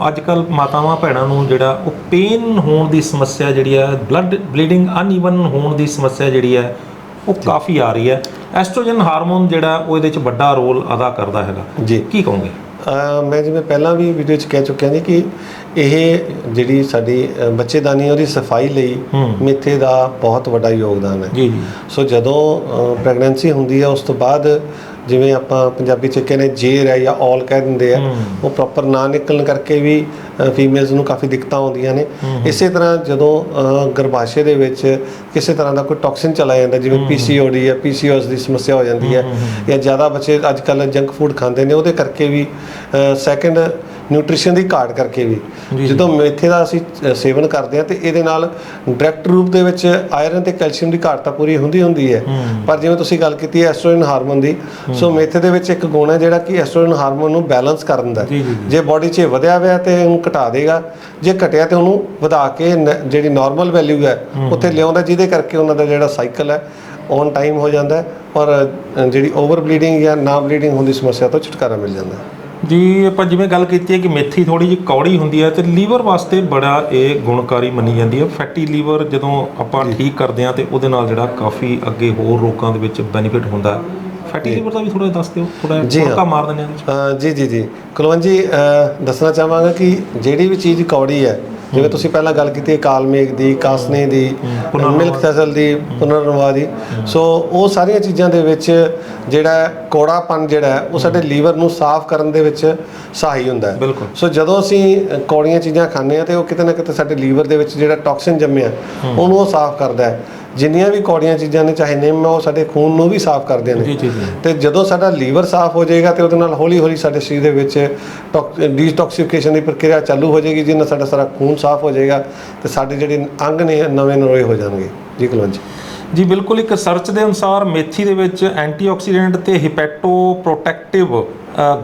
ਅੱਜ ਕੱਲ੍ਹ ਮਾਤਾਵਾਂ ਭੈਣਾਂ ਨੂੰ ਜਿਹੜਾ ਉਹ ਪੇਨ ਹੋਣ ਦੀ ਸਮੱਸਿਆ ਜਿਹੜੀ ਹੈ, ਬਲੱਡ ਬਲੀਡਿੰਗ ਅਨਈਵਨ ਹੋਣ ਦੀ ਸਮੱਸਿਆ ਜਿਹੜੀ ਹੈ ਉਹ ਕਾਫੀ ਆ ਰਹੀ ਹੈ। ਐਸਟ੍ਰੋਜਨ ਹਾਰਮੋਨ ਜਿਹੜਾ ਉਹ ਇਹਦੇ 'ਚ ਵੱਡਾ ਰੋਲ ਅਦਾ ਕਰਦਾ ਹੈਗਾ। ਜੀ, ਕੀ ਕਹੋਗੇ? ਮੈਂ ਜਿਵੇਂ ਪਹਿਲਾਂ ਵੀ ਵੀਡੀਓ 'ਚ ਕਹਿ ਚੁੱਕਿਆ ਜੀ ਕਿ ਇਹ ਜਿਹੜੀ ਸਾਡੀ ਬੱਚੇਦਾਨੀ ਉਹਦੀ ਸਫਾਈ ਲਈ ਮੇਥੇ ਦਾ ਬਹੁਤ ਵੱਡਾ ਯੋਗਦਾਨ ਹੈ। ਜੀ ਜੀ। ਸੋ ਜਦੋਂ ਪ੍ਰੈਗਨੈਂਸੀ ਹੁੰਦੀ ਹੈ ਉਸ ਤੋਂ ਬਾਅਦ ਜਿਵੇਂ ਆਪਾਂ ਪੰਜਾਬੀ 'ਚ ਕਹਿੰਦੇ ਜੇਰ ਹੈ ਜਾਂ ਔਲ ਕਹਿ ਦਿੰਦੇ ਆ, ਉਹ ਪ੍ਰੋਪਰ ਨਾ ਨਿਕਲਣ ਕਰਕੇ ਵੀ ਫੀਮੇਲਸ ਨੂੰ ਕਾਫੀ ਦਿੱਕਤਾਂ ਆਉਂਦੀਆਂ ਨੇ। ਇਸੇ ਤਰ੍ਹਾਂ ਜਦੋਂ ਗਰਭਾਸ਼ਯ ਦੇ ਵਿੱਚ ਕਿਸੇ ਤਰ੍ਹਾਂ ਦਾ ਕੋਈ ਟੌਕਸਿਨ ਚਲਾ ਜਾਂਦਾ, ਜਿਵੇਂ PCOD ਜਾਂ PCOS ਦੀ ਸਮੱਸਿਆ ਹੋ ਜਾਂਦੀ ਹੈ, ਜਾਂ ਜ਼ਿਆਦਾ ਬੱਚੇ ਅੱਜ ਕੱਲ੍ਹ ਜੰਕ ਫੂਡ ਖਾਂਦੇ ਨੇ, ਉਹਦੇ ਕਰਕੇ ਵੀ ਸੈਕੰਡ ਨਿਊਟ੍ਰੀਸ਼ਨ ਦੀ ਘਾਟ ਕਰਕੇ ਵੀ ਜਦੋਂ ਮੇਥੇ ਦਾ ਅਸੀਂ ਸੇਵਨ ਕਰਦੇ ਹਾਂ ਤੇ ਇਹਦੇ ਨਾਲ ਡਾਇਰੈਕਟ ਰੂਪ ਦੇ ਵਿੱਚ ਆਇਰਨ ਤੇ ਕੈਲਸ਼ੀਅਮ ਦੀ ਘਾਟ ਤਾਂ ਪੂਰੀ ਹੁੰਦੀ ਹੈ। ਪਰ ਜਿਵੇਂ ਤੁਸੀਂ ਗੱਲ ਕੀਤੀ ਹੈ ਐਸਟ੍ਰੋਜਨ ਹਾਰਮੋਨ ਦੀ, ਸੋ ਮੇਥੇ ਦੇ ਵਿੱਚ ਇੱਕ ਗੁਣ ਹੈ ਜਿਹੜਾ ਕਿ ਐਸਟ੍ਰੋਜਨ ਹਾਰਮੋਨ ਨੂੰ ਬੈਲੈਂਸ ਕਰਨ ਦਾ। ਜੇ ਬਾਡੀ 'ਚ ਵਧਿਆ ਹੋਇਆ ਤੇ ਉਹਨੂੰ ਘਟਾ ਦੇਗਾ, ਜੇ ਘਟਿਆ ਤੇ ਉਹਨੂੰ ਵਧਾ ਕੇ ਜਿਹੜੀ ਨਾਰਮਲ ਵੈਲਿਊ ਹੈ ਉੱਥੇ ਲਿਆਉਂਦਾ, ਜਿਹਦੇ ਕਰਕੇ ਉਹਨਾਂ ਦਾ ਜਿਹੜਾ ਸਾਈਕਲ ਹੈ ਔਨ ਟਾਈਮ ਹੋ ਜਾਂਦਾ ਔਰ ਜਿਹੜੀ ਓਵਰ ਬਲੀਡਿੰਗ ਜਾਂ ਨਾ ਬਲੀਡਿੰਗ ਹੋਣ ਦੀ ਸਮੱਸਿਆ ਤੋਂ ਛੁਟਕਾਰਾ ਮਿਲ ਜਾਂਦਾ। ਜੀ ਆਪਾਂ ਜਿਵੇਂ ਗੱਲ ਕੀਤੀ ਹੈ ਕਿ ਮੇਥੀ ਥੋੜੀ ਜਿਹੀ ਕੌੜੀ ਹੁੰਦੀ ਹੈ ਤੇ ਲੀਵਰ ਵਾਸਤੇ ਬੜਾ ਇਹ ਗੁਣਕਾਰੀ ਮੰਨੀ ਜਾਂਦੀ ਹੈ। ਫੈਟੀ ਲੀਵਰ ਜਦੋਂ ਆਪਾਂ ਠੀਕ ਕਰਦੇ ਹਾਂ ਤੇ ਉਹਦੇ ਨਾਲ ਜਿਹੜਾ ਕਾਫੀ ਅੱਗੇ ਹੋਰ ਰੋਗਾਂ ਦੇ ਵਿੱਚ ਬੈਨੀਫਿਟ ਹੁੰਦਾ ਹੈ। ਫੈਟੀ ਲੀਵਰ ਦਾ ਵੀ ਥੋੜਾ ਦੱਸ ਦਿਓ, ਥੋੜਾ ਜਿਹਾ ਮਾਰ ਦਿੰਦੇ ਹਾਂ। ਜੀ ਕੁਲਵੰਤ ਜੀ, ਦੱਸਣਾ ਚਾਹਾਂਗਾ ਕਿ ਜਿਹੜੀ ਵੀ ਚੀਜ਼ ਕੌੜੀ ਹੈ, ਜਿਵੇਂ ਤੁਸੀਂ ਪਹਿਲਾਂ ਗੱਲ ਕੀਤੀ ਹੈ ਕਾਲ ਮੇਘ ਦੀ, ਕਾਸਨੇ ਦੀ, ਮਿਲਕ ਤਸਲ ਦੀ, ਪੁਨਰਨਵਾ ਦੀ, ਸੋ ਉਹ ਸਾਰੀਆਂ ਚੀਜ਼ਾਂ ਦੇ ਵਿੱਚ ਜਿਹੜਾ ਕੌੜਾਪਨ ਜਿਹੜਾ ਹੈ ਉਹ ਸਾਡੇ ਲੀਵਰ ਨੂੰ ਸਾਫ਼ ਕਰਨ ਦੇ ਵਿੱਚ ਸਹਾਈ ਹੁੰਦਾ ਹੈ। ਬਿਲਕੁਲ। ਸੋ ਜਦੋਂ ਅਸੀਂ ਕੌੜੀਆਂ ਚੀਜ਼ਾਂ ਖਾਂਦੇ ਹਾਂ ਤੇ ਉਹ ਕਿਤੇ ਨਾ ਕਿਤੇ ਸਾਡੇ ਲੀਵਰ ਦੇ ਵਿੱਚ ਜਿਹੜਾ ਟੌਕਸਿਨ ਜੰਮਿਆ ਉਹਨੂੰ ਉਹ ਸਾਫ਼ ਕਰਦਾ ਹੈ। ਜਿੰਨੀਆਂ ਵੀ ਕੌੜੀਆਂ ਚੀਜ਼ਾਂ ਨੇ, ਚਾਹੇ ਨਿੰਮ ਹੈ, ਉਹ ਸਾਡੇ ਖੂਨ ਨੂੰ ਵੀ ਸਾਫ਼ ਕਰਦੀਆਂ ਨੇ। ਤੇ ਜਦੋਂ ਸਾਡਾ ਲੀਵਰ ਸਾਫ਼ ਹੋ ਜਾਏਗਾ ਤੇ ਉਹਦੇ ਨਾਲ ਹੌਲੀ ਹੌਲੀ ਸਾਡੇ ਸਰੀਰ ਦੇ ਵਿੱਚ ਡੀਟੌਕਸੀਫਿਕੇਸ਼ਨ ਦੀ ਪ੍ਰਕਿਰਿਆ ਚਾਲੂ ਹੋ ਜਾਏਗੀ, ਜਿਹਦੇ ਨਾਲ ਸਾਡਾ ਸਾਰਾ ਖੂਨ ਸਾਫ਼ ਹੋ ਜਾਏਗਾ ਤੇ ਸਾਡੇ ਜਿਹੜੇ ਅੰਗ ਨੇ ਨਵੇਂ ਨਰੋਏ ਹੋ ਜਾਣਗੇ। ਜੀ ਕੁਲਵੰਤ ਜੀ ਬਿਲਕੁਲ। ਇੱਕ ਸਰਚ ਦੇ ਅਨੁਸਾਰ ਮੇਥੀ ਦੇ ਵਿੱਚ ਐਂਟੀਆਕਸੀਡੈਂਟ ਤੇ ਹਿਪੈਟੋ ਪ੍ਰੋਟੈਕਟਿਵ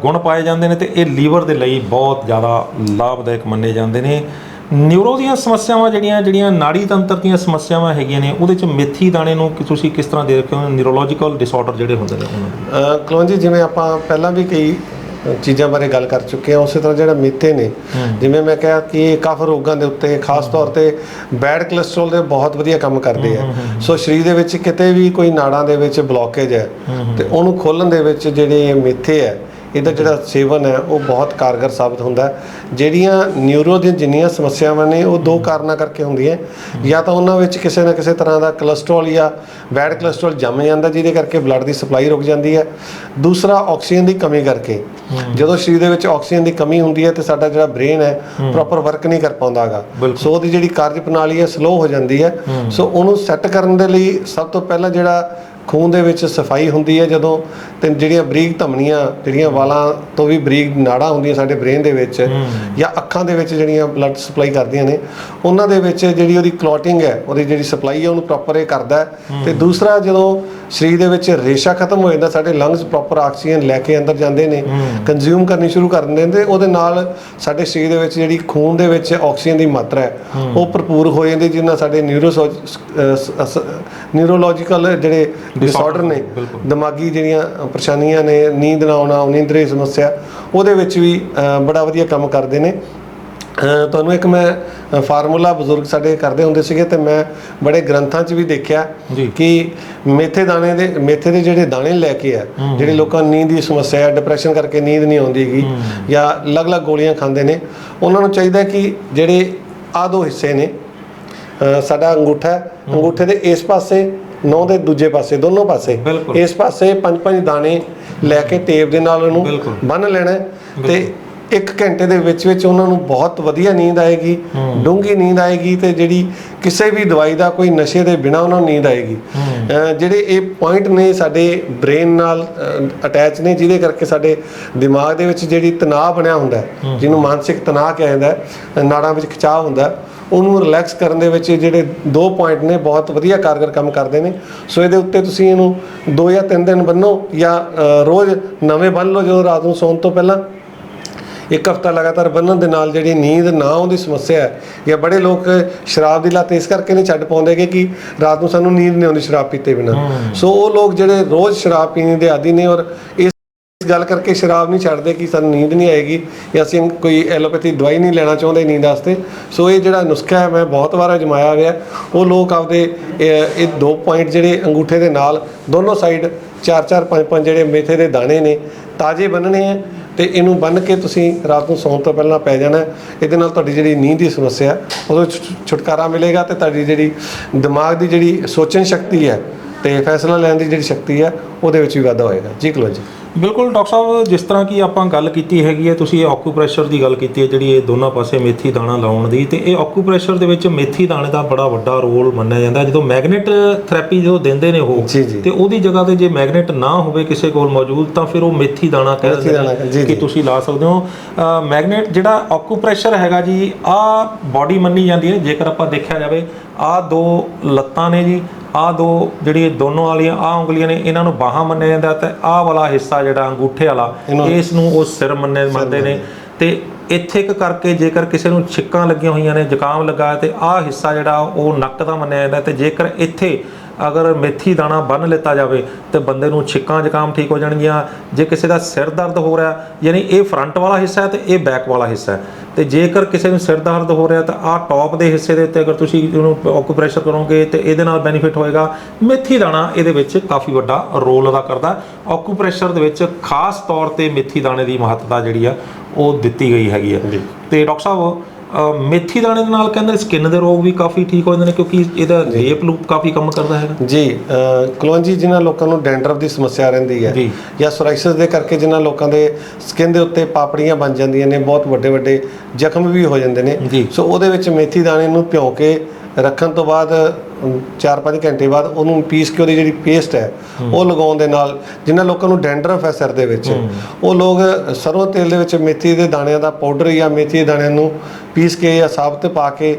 ਗੁਣ ਪਾਏ ਜਾਂਦੇ ਨੇ ਤੇ ਇਹ ਲੀਵਰ ਦੇ ਲਈ ਬਹੁਤ ਜ਼ਿਆਦਾ ਲਾਭਦਾਇਕ ਮੰਨੇ ਜਾਂਦੇ ਨੇ। ਨਿਊਰੋ ਦੀਆਂ ਸਮੱਸਿਆਵਾਂ ਜਿਹੜੀਆਂ ਨਾੜੀ ਤੰਤਰ ਦੀਆਂ ਸਮੱਸਿਆਵਾਂ ਹੈਗੀਆਂ ਨੇ, ਉਹਦੇ 'ਚ ਮੇਥੀ ਦਾਣੇ ਨੂੰ ਤੁਸੀਂ ਕਿਸ ਤਰ੍ਹਾਂ ਦੇ ਰੱਖੇ ਹੋ? ਨਿਊਰੋਲੋਜੀਕਲ ਡਿਸਆਰਡਰ ਜਿਹੜੇ ਹੁੰਦੇ ਨੇ ਉਹਨਾਂ ਨੂੰ। ਕੁਲਵੰਤ ਜੀ, ਜਿਵੇਂ ਆਪਾਂ ਪਹਿਲਾਂ ਵੀ ਕਈ ਚੀਜ਼ਾਂ ਬਾਰੇ ਗੱਲ ਕਰ ਚੁੱਕੇ ਹਾਂ, ਉਸੇ ਤਰ੍ਹਾਂ ਜਿਹੜਾ ਮੇਥੇ ਨੇ, ਜਿਵੇਂ ਮੈਂ ਕਿਹਾ ਕਿ ਕਫ ਰੋਗਾਂ ਦੇ ਉੱਤੇ ਖਾਸ ਤੌਰ ਤੇ ਬੈਡ ਕੋਲੇਸਟ੍ਰੋਲ ਦੇ ਬਹੁਤ ਵਧੀਆ ਕੰਮ ਕਰਦੇ ਆ। ਸੋ ਸਰੀਰ ਦੇ ਵਿੱਚ ਕਿਤੇ ਵੀ ਕੋਈ ਨਾੜਾਂ ਦੇ ਵਿੱਚ ਬਲੌਕੇਜ ਹੈ ਤੇ ਉਹਨੂੰ ਖੋਲ੍ਹਣ ਦੇ ਵਿੱਚ ਜਿਹੜੇ ਮੇਥੇ ਹੈ, ਇਹਦਾ ਜਿਹੜਾ ਸੇਵਨ ਹੈ ਉਹ ਬਹੁਤ ਕਾਰਗਰ ਸਾਬਤ ਹੁੰਦਾ ਹੈ। ਜਿਹੜੀਆਂ ਨਿਊਰੋ ਦੀਆਂ ਜਿੰਨੀਆਂ ਸਮੱਸਿਆਵਾਂ ਨੇ ਉਹ ਦੋ ਕਾਰਨਾਂ ਕਰਕੇ ਹੁੰਦੀਆਂ। ਜਾਂ ਤਾਂ ਉਹਨਾਂ ਵਿੱਚ ਕਿਸੇ ਨਾ ਕਿਸੇ ਤਰ੍ਹਾਂ ਦਾ ਕੋਲੇਸਟ੍ਰੋਲ ਜਾਂ ਬੈਡ ਕੋਲੇਸਟ੍ਰੋਲ ਜੰਮ ਜਾਂਦਾ, ਜਿਹਦੇ ਕਰਕੇ ਬਲੱਡ ਦੀ ਸਪਲਾਈ ਰੁਕ ਜਾਂਦੀ ਹੈ। ਦੂਸਰਾ ਆਕਸੀਜਨ ਦੀ ਕਮੀ ਕਰਕੇ, ਜਦੋਂ ਸਰੀਰ ਦੇ ਵਿੱਚ ਆਕਸੀਜਨ ਦੀ ਕਮੀ ਹੁੰਦੀ ਹੈ ਤੇ ਸਾਡਾ ਜਿਹੜਾ ਬ੍ਰੇਨ ਹੈ ਪ੍ਰੋਪਰ ਵਰਕ ਨਹੀਂ ਕਰ ਪਾਉਂਦਾ ਹੈਗਾ। ਸੋ ਉਹਦੀ ਜਿਹੜੀ ਕਾਰਜ ਪ੍ਰਣਾਲੀ ਹੈ ਸਲੋ ਹੋ ਜਾਂਦੀ ਹੈ। ਸੋ ਉਹਨੂੰ ਸੈੱਟ ਕਰਨ ਦੇ ਲਈ ਸਭ ਤੋਂ ਪਹਿਲਾਂ ਜਿਹੜਾ ਖੂਨ ਦੇ ਵਿੱਚ ਸਫਾਈ ਹੁੰਦੀ ਹੈ, ਜਦੋਂ ਤੇ ਜਿਹੜੀਆਂ ਬਰੀਕ ਧਮਨੀਆਂ, ਜਿਹੜੀਆਂ ਵਾਲਾਂ ਤੋਂ ਵੀ ਬਰੀਕ ਨਾੜਾਂ ਹੁੰਦੀਆਂ ਸਾਡੇ ਬ੍ਰੇਨ ਦੇ ਵਿੱਚ ਜਾਂ ਅੱਖਾਂ ਦੇ ਵਿੱਚ ਜਿਹੜੀਆਂ ਬਲੱਡ ਸਪਲਾਈ ਕਰਦੀਆਂ ਨੇ, ਉਹਨਾਂ ਦੇ ਵਿੱਚ ਜਿਹੜੀ ਉਹਦੀ ਕਲੌਟਿੰਗ ਹੈ, ਉਹਦੀ ਜਿਹੜੀ ਸਪਲਾਈ ਹੈ ਉਹਨੂੰ ਪ੍ਰੋਪਰ ਇਹ ਕਰਦਾ ਹੈ। ਤੇ ਦੂਸਰਾ, ਜਦੋਂ ਸਰੀਰ ਦੇ ਵਿੱਚ ਰੇਸ਼ਾ ਖਤਮ ਹੋ ਜਾਂਦਾ, ਸਾਡੇ ਲੰਗਸ ਪ੍ਰੋਪਰ ਆਕਸੀਜਨ ਲੈ ਕੇ ਅੰਦਰ ਜਾਂਦੇ ਨੇ, ਕੰਜ਼ਿਊਮ ਕਰਨੀ ਸ਼ੁਰੂ ਕਰ ਦਿੰਦੇ ਨੇ, ਤੇ ਉਹਦੇ ਨਾਲ ਸਾਡੇ ਸਰੀਰ ਦੇ ਵਿੱਚ ਜਿਹੜੀ ਖੂਨ ਦੇ ਵਿੱਚ ਆਕਸੀਜਨ ਦੀ ਮਾਤਰਾ ਹੈ ਉਹ ਭਰਪੂਰ ਹੋ ਜਾਂਦੀ, ਜਿਹਦੇ ਨਾਲ ਸਾਡੇ ਨਿਊਰੋਲੋਜੀਕਲ ਜਿਹੜੇ ਡਿਸਆਰਡਰ ਨੇ, ਦਿਮਾਗੀ ਜਿਹੜੀਆਂ ਪਰੇਸ਼ਾਨੀਆਂ ਨੇ, ਨੀਂਦ ਨਾ ਆਉਣਾ, ਨੀਂਦਰੀ ਸਮੱਸਿਆ, ਉਹਦੇ ਵਿੱਚ ਵੀ ਬੜਾ ਵਧੀਆ ਕੰਮ ਕਰਦੇ ਨੇ। ਤੁਹਾਨੂੰ ਇੱਕ ਮੈਂ ਫਾਰਮੂਲਾ ਬਜ਼ੁਰਗ ਸਾਡੇ ਕਰਦੇ ਹੁੰਦੇ ਸੀਗੇ ਤੇ ਮੈਂ ਬੜੇ ਗ੍ਰੰਥਾਂ 'ਚ ਵੀ ਦੇਖਿਆ ਕਿ ਮੇਥੇ ਦੇ ਜਿਹੜੇ ਦਾਣੇ ਲੈ ਕੇ ਆ, ਜਿਹੜੇ ਲੋਕਾਂ ਨੂੰ ਨੀਂਦ ਦੀ ਸਮੱਸਿਆ ਹੈ, ਡਿਪਰੈਸ਼ਨ ਕਰਕੇ ਨੀਂਦ ਨਹੀਂ ਆਉਂਦੀ ਹੈਗੀ ਜਾਂ ਅਲੱਗ-ਅਲੱਗ ਗੋਲੀਆਂ ਖਾਂਦੇ ਨੇ, ਉਹਨਾਂ ਨੂੰ ਚਾਹੀਦਾ ਕਿ ਜਿਹੜੇ ਆਹ ਦੋ ਹਿੱਸੇ ਨੇ, ਸਾਡਾ ਅੰਗੂਠੇ ਦੇ ਇਸ ਪਾਸੇ, ਨਹੁੰ ਦੇ ਦੂਜੇ ਪਾਸੇ, ਦੋਨੋਂ ਪਾਸੇ, ਇਸ ਪਾਸੇ 5-5 ਦਾਣੇ ਲੈ ਕੇ ਟੇਪ ਦੇ ਨਾਲ ਉਹਨੂੰ ਬੰਨ੍ਹ ਲੈਣਾ ਤੇ 1 ਘੰਟੇ ਦੇ ਵਿੱਚ ਉਹਨਾਂ ਨੂੰ ਬਹੁਤ ਵਧੀਆ ਨੀਂਦ ਆਏਗੀ, ਡੂੰਘੀ ਨੀਂਦ ਆਏਗੀ ਤੇ ਜਿਹੜੀ ਕਿਸੇ ਵੀ ਦਵਾਈ ਦਾ, ਕੋਈ ਨਸ਼ੇ ਦੇ ਬਿਨਾਂ ਉਹਨਾਂ ਨੂੰ ਨੀਂਦ ਆਏਗੀ। ਜਿਹੜੇ ਇਹ ਪੁਆਇੰਟ ਨੇ ਸਾਡੇ ਬ੍ਰੇਨ ਨਾਲ ਅਟੈਚ ਨੇ, ਜਿਹਦੇ ਕਰਕੇ ਸਾਡੇ ਦਿਮਾਗ ਦੇ ਵਿੱਚ ਜਿਹੜੀ ਤਣਾਅ ਬਣਿਆ ਹੁੰਦਾ, ਜਿਹਨੂੰ ਮਾਨਸਿਕ ਤਣਾਅ ਕਿਹਾ ਜਾਂਦਾ, ਨਾੜਾਂ ਵਿੱਚ ਖਿਚਾਅ ਹੁੰਦਾ, ਉਹਨੂੰ ਰਿਲੈਕਸ ਕਰਨ ਦੇ ਵਿੱਚ ਜਿਹੜੇ 2 ਪੁਆਇੰਟ ਨੇ ਬਹੁਤ ਵਧੀਆ ਕਾਰਗਰ ਕੰਮ ਕਰਦੇ ਨੇ। ਸੋ ਇਹਦੇ ਉੱਤੇ ਤੁਸੀਂ ਇਹਨੂੰ 2 ਜਾਂ 3 ਦਿਨ ਬੰਨੋ ਜਾਂ ਰੋਜ਼ ਨਵੇਂ ਬੰਨ ਲਓ। ਜਦੋਂ ਰਾਤ ਨੂੰ ਸੌਣ ਤੋਂ ਪਹਿਲਾਂ 1 ਹਫ਼ਤਾ ਲਗਾਤਾਰ ਬੰਨਣ ਦੇ ਨਾਲ ਜਿਹੜੀ ਨੀਂਦ ਨਾ ਆਉਣ ਦੀ ਸਮੱਸਿਆ ਹੈ, ਜਾਂ ਬੜੇ ਲੋਕ ਸ਼ਰਾਬ ਦੀ ਲੱਤ ਇਸ ਕਰਕੇ ਨਹੀਂ ਛੱਡ ਪਾਉਂਦੇ ਕਿ ਰਾਤ ਨੂੰ ਸਾਨੂੰ ਨੀਂਦ ਨਹੀਂ ਆਉਂਦੀ ਸ਼ਰਾਬ ਪੀਤੇ ਬਿਨਾਂ। ਸੋ ਉਹ ਲੋਕ ਜਿਹੜੇ ਰੋਜ਼ ਸ਼ਰਾਬ ਪੀਣ ਦੇ ਆਦੀ ਨੇ ਔਰ ਇਸ ਗੱਲ ਕਰਕੇ ਸ਼ਰਾਬ ਨਹੀਂ ਛੱਡਦੇ ਕਿ ਸਾਨੂੰ ਨੀਂਦ ਨਹੀਂ ਆਏਗੀ ਜਾਂ ਅਸੀਂ ਕੋਈ ਐਲੋਪੈਥੀ ਦਵਾਈ ਨਹੀਂ ਲੈਣਾ ਚਾਹੁੰਦੇ ਨੀਂਦ ਵਾਸਤੇ। ਸੋ ਇਹ ਜਿਹੜਾ ਨੁਸਖਾ ਹੈ ਮੈਂ ਬਹੁਤ ਵਾਰ ਅਜਮਾਇਆ ਹੋਇਆ। ਉਹ ਲੋਕ ਆਪਦੇ ਇਹ 2 ਪੁਆਇੰਟ ਜਿਹੜੇ ਅੰਗੂਠੇ ਦੇ ਨਾਲ ਦੋਨੋਂ ਸਾਈਡ 4-4 5-5 ਜਿਹੜੇ ਮੇਥੇ ਦੇ ਦਾਣੇ ਨੇ ਤਾਜ਼ੇ ਬੰਨਣੇ ਆ ਤੇ ਇਹਨੂੰ ਬੰਨ੍ਹ ਕੇ ਤੁਸੀਂ ਰਾਤ ਨੂੰ ਸੌਣ ਤੋਂ ਪਹਿਲਾਂ ਪੈ ਜਾਣਾ। ਇਹਦੇ ਨਾਲ ਤੁਹਾਡੀ ਜਿਹੜੀ ਨੀਂਦ ਦੀ ਸਮੱਸਿਆ ਉਹਦੋਂ ਛੁਟਕਾਰਾ ਮਿਲੇਗਾ ਤੇ ਤੁਹਾਡੀ ਜਿਹੜੀ ਦਿਮਾਗ ਦੀ ਜਿਹੜੀ ਸੋਚਣ ਸ਼ਕਤੀ ਹੈ ਤੇ ਫੈਸਲਾ ਲੈਣ ਦੀ ਜਿਹੜੀ ਸ਼ਕਤੀ ਹੈ ਉਹਦੇ ਵਿੱਚ ਵੀ ਵਾਧਾ ਹੋਏਗਾ। ਜੀ ਕੁਲਵੰਤ ਜੀ। ਬਿਲਕੁਲ ਡਾਕਟਰ ਸਾਹਿਬ, ਜਿਸ ਤਰ੍ਹਾਂ ਕਿ ਆਪਾਂ ਗੱਲ ਕੀਤੀ ਹੈਗੀ ਹੈ, ਤੁਸੀਂ ਇਹ ਆਕੂਪ੍ਰੈਸ਼ਰ ਦੀ ਗੱਲ ਕੀਤੀ ਹੈ, ਜਿਹੜੀ ਇਹ ਦੋਨਾਂ ਪਾਸੇ ਮੇਥੀ ਦਾਣਾ ਲਾਉਣ ਦੀ, ਤੇ ਇਹ ਆਕੂਪ੍ਰੈਸ਼ਰ ਦੇ ਵਿੱਚ ਮੇਥੀ ਦਾਣੇ ਦਾ ਬੜਾ ਵੱਡਾ ਰੋਲ ਮੰਨਿਆ ਜਾਂਦਾ। ਜਦੋਂ ਮੈਗਨੇਟ ਥੈਰੇਪੀ ਜਦੋਂ ਦਿੰਦੇ ਨੇ ਉਹ, ਤੇ ਉਹਦੀ ਜਗ੍ਹਾ ਤੇ ਜੇ ਮੈਗਨੇਟ ਨਾ ਹੋਵੇ ਕਿਸੇ ਕੋਲ ਮੌਜੂਦ ਤਾਂ ਫਿਰ ਉਹ ਮੇਥੀ ਦਾਣਾ ਕਹਿ ਦਿੰਦੇ ਨੇ ਕਿ ਤੁਸੀਂ ਲਾ ਸਕਦੇ ਹੋ। ਮੈਗਨੇਟ ਜਿਹੜਾ ਆਕੂਪ੍ਰੈਸ਼ਰ ਹੈਗਾ ਜੀ, ਆਹ ਬਾਡੀ ਮੰਨੀ ਜਾਂਦੀ ਹੈ। ਜੇਕਰ ਆਪਾਂ ਦੇਖਿਆ ਜਾਵੇ, ਆਹ 2 ਲੱਤਾਂ ਨੇ ਜੀ, ਆਹ 2 ਜਿਹੜੀ ਦੋਨੋਂ ਵਾਲੀਆਂ ਆਹ ਉਂਗਲੀਆਂ ਨੇ, ਇਹਨਾਂ ਨੂੰ ਬਾਹਾਂ ਮੰਨਿਆ ਜਾਂਦਾ ਤੇ ਆਹ ਵਾਲਾ ਹਿੱਸਾ ਜਿਹੜਾ ਅੰਗੂਠੇ ਵਾਲਾ, ਇਸ ਨੂੰ ਉਹ ਸਿਰ ਮੰਨਦੇ ਨੇ। ਤੇ ਇੱਥੇ ਇੱਕ ਕਰਕੇ ਜੇਕਰ ਕਿਸੇ ਨੂੰ ਛਿੱਕਾਂ ਲੱਗੀਆਂ ਹੋਈਆਂ ਨੇ, ਜ਼ੁਕਾਮ ਲੱਗਾ ਤੇ ਆਹ ਹਿੱਸਾ ਜਿਹੜਾ ਉਹ ਨੱਕ ਦਾ ਮੰਨਿਆ ਜਾਂਦਾ। ਤੇ ਜੇਕਰ ਇੱਥੇ ਅਗਰ ਮੇਥੀ ਦਾਣਾ ਬੰਨ ਲਿੱਤਾ ਜਾਵੇ ਤੇ ਬੰਦੇ ਨੂੰ ਛਿੱਕਾਂ ਜ਼ੁਕਾਮ ਠੀਕ ਹੋ ਜਾਣਗੀਆਂ। ਜੇ ਕਿਸੇ ਦਾ ਸਿਰ ਦਰਦ ਹੋ ਰਿਹਾ, ਯਾਨੀ ਇਹ ਫਰੰਟ ਵਾਲਾ ਹਿੱਸਾ ਹੈ ਤੇ ਇਹ ਬੈਕ ਵਾਲਾ ਹਿੱਸਾ ਹੈ, ਤੇ ਜੇਕਰ ਕਿਸੇ ਨੂੰ ਸਿਰ ਦਰਦ ਹੋ ਰਿਹਾ ਤਾਂ ਆਹ ਟੌਪ ਦੇ ਹਿੱਸੇ ਦੇ ਉੱਤੇ ਅਗਰ ਤੁਸੀਂ ਇਹਨੂੰ ਆਕੂਪ੍ਰੈਸ਼ਰ ਕਰੋਗੇ ਤੇ ਇਹਦੇ ਨਾਲ ਬੈਨੀਫਿਟ ਹੋਏਗਾ। ਮੇਥੀ ਦਾਣਾ ਇਹਦੇ ਵਿੱਚ ਕਾਫੀ ਵੱਡਾ ਰੋਲ ਅਦਾ ਕਰਦਾ। ਆਕੂਪ੍ਰੈਸ਼ਰ ਦੇ ਵਿੱਚ ਖਾਸ ਤੌਰ ਤੇ ਮੇਥੀ ਦਾਣੇ ਦੀ ਮਹੱਤਤਾ ਜਿਹੜੀ ਆ ਉਹ ਦਿੱਤੀ ਗਈ ਹੈਗੀ ਆ। ਤੇ ਡਾਕਟਰ ਸਾਹਿਬ ਮੇਥੀ ਦਾਣੇ ਦੇ ਨਾਲ ਕਹਿੰਦੇ ਸਕਿਨ ਦੇ ਰੋਗ ਵੀ ਕਾਫੀ ਠੀਕ ਹੋ ਜਾਂਦੇ ਨੇ, ਕਿਉਂਕਿ ਇਹਦਾ ਲੇਪ ਲੂਪ ਕਾਫੀ ਕੰਮ ਕਰਦਾ ਹੈਗਾ ਜੀ। ਕੁਲਵੰਤ ਜੀ, ਜਿਨ੍ਹਾਂ ਲੋਕਾਂ ਨੂੰ ਡੈਂਡਰਫ ਦੀ ਸਮੱਸਿਆ ਰਹਿੰਦੀ ਹੈ ਜਾਂ ਸੋਰਾਇਸਿਸ ਦੇ ਕਰਕੇ ਜਿਨ੍ਹਾਂ ਲੋਕਾਂ ਦੇ ਸਕਿਨ ਦੇ ਉੱਤੇ ਪਾਪੜੀਆਂ ਬਣ ਜਾਂਦੀਆਂ ਨੇ, ਬਹੁਤ ਵੱਡੇ ਵੱਡੇ ਜ਼ਖਮ ਵੀ ਹੋ ਜਾਂਦੇ ਨੇ, ਸੋ ਉਹਦੇ ਵਿੱਚ ਮੇਥੀ ਦਾਣੇ ਨੂੰ ਭਿਉਂ ਕੇ ਰੱਖਣ ਤੋਂ ਬਾਅਦ 4-5 ਘੰਟੇ ਬਾਅਦ ਉਹਨੂੰ ਪੀਸ ਕੇ ਉਹਦੀ ਜਿਹੜੀ ਪੇਸਟ ਹੈ ਉਹ ਲਗਾਉਣ ਦੇ ਨਾਲ, ਜਿਨ੍ਹਾਂ ਲੋਕਾਂ ਨੂੰ ਡੈਂਡਰਫ ਹੈ ਸਿਰ ਦੇ ਵਿੱਚ, ਉਹ ਲੋਕ ਸਰੋਂ ਤੇਲ ਦੇ ਵਿੱਚ ਮੇਥੀ ਦੇ ਦਾਣਿਆਂ ਦਾ ਪਾਊਡਰ ਜਾਂ ਮੇਥੀ ਦੇ ਦਾਣਿਆਂ ਨੂੰ ਪੀਸ ਕੇ ਜਾਂ ਸਾਬਤ ਪਾ ਕੇ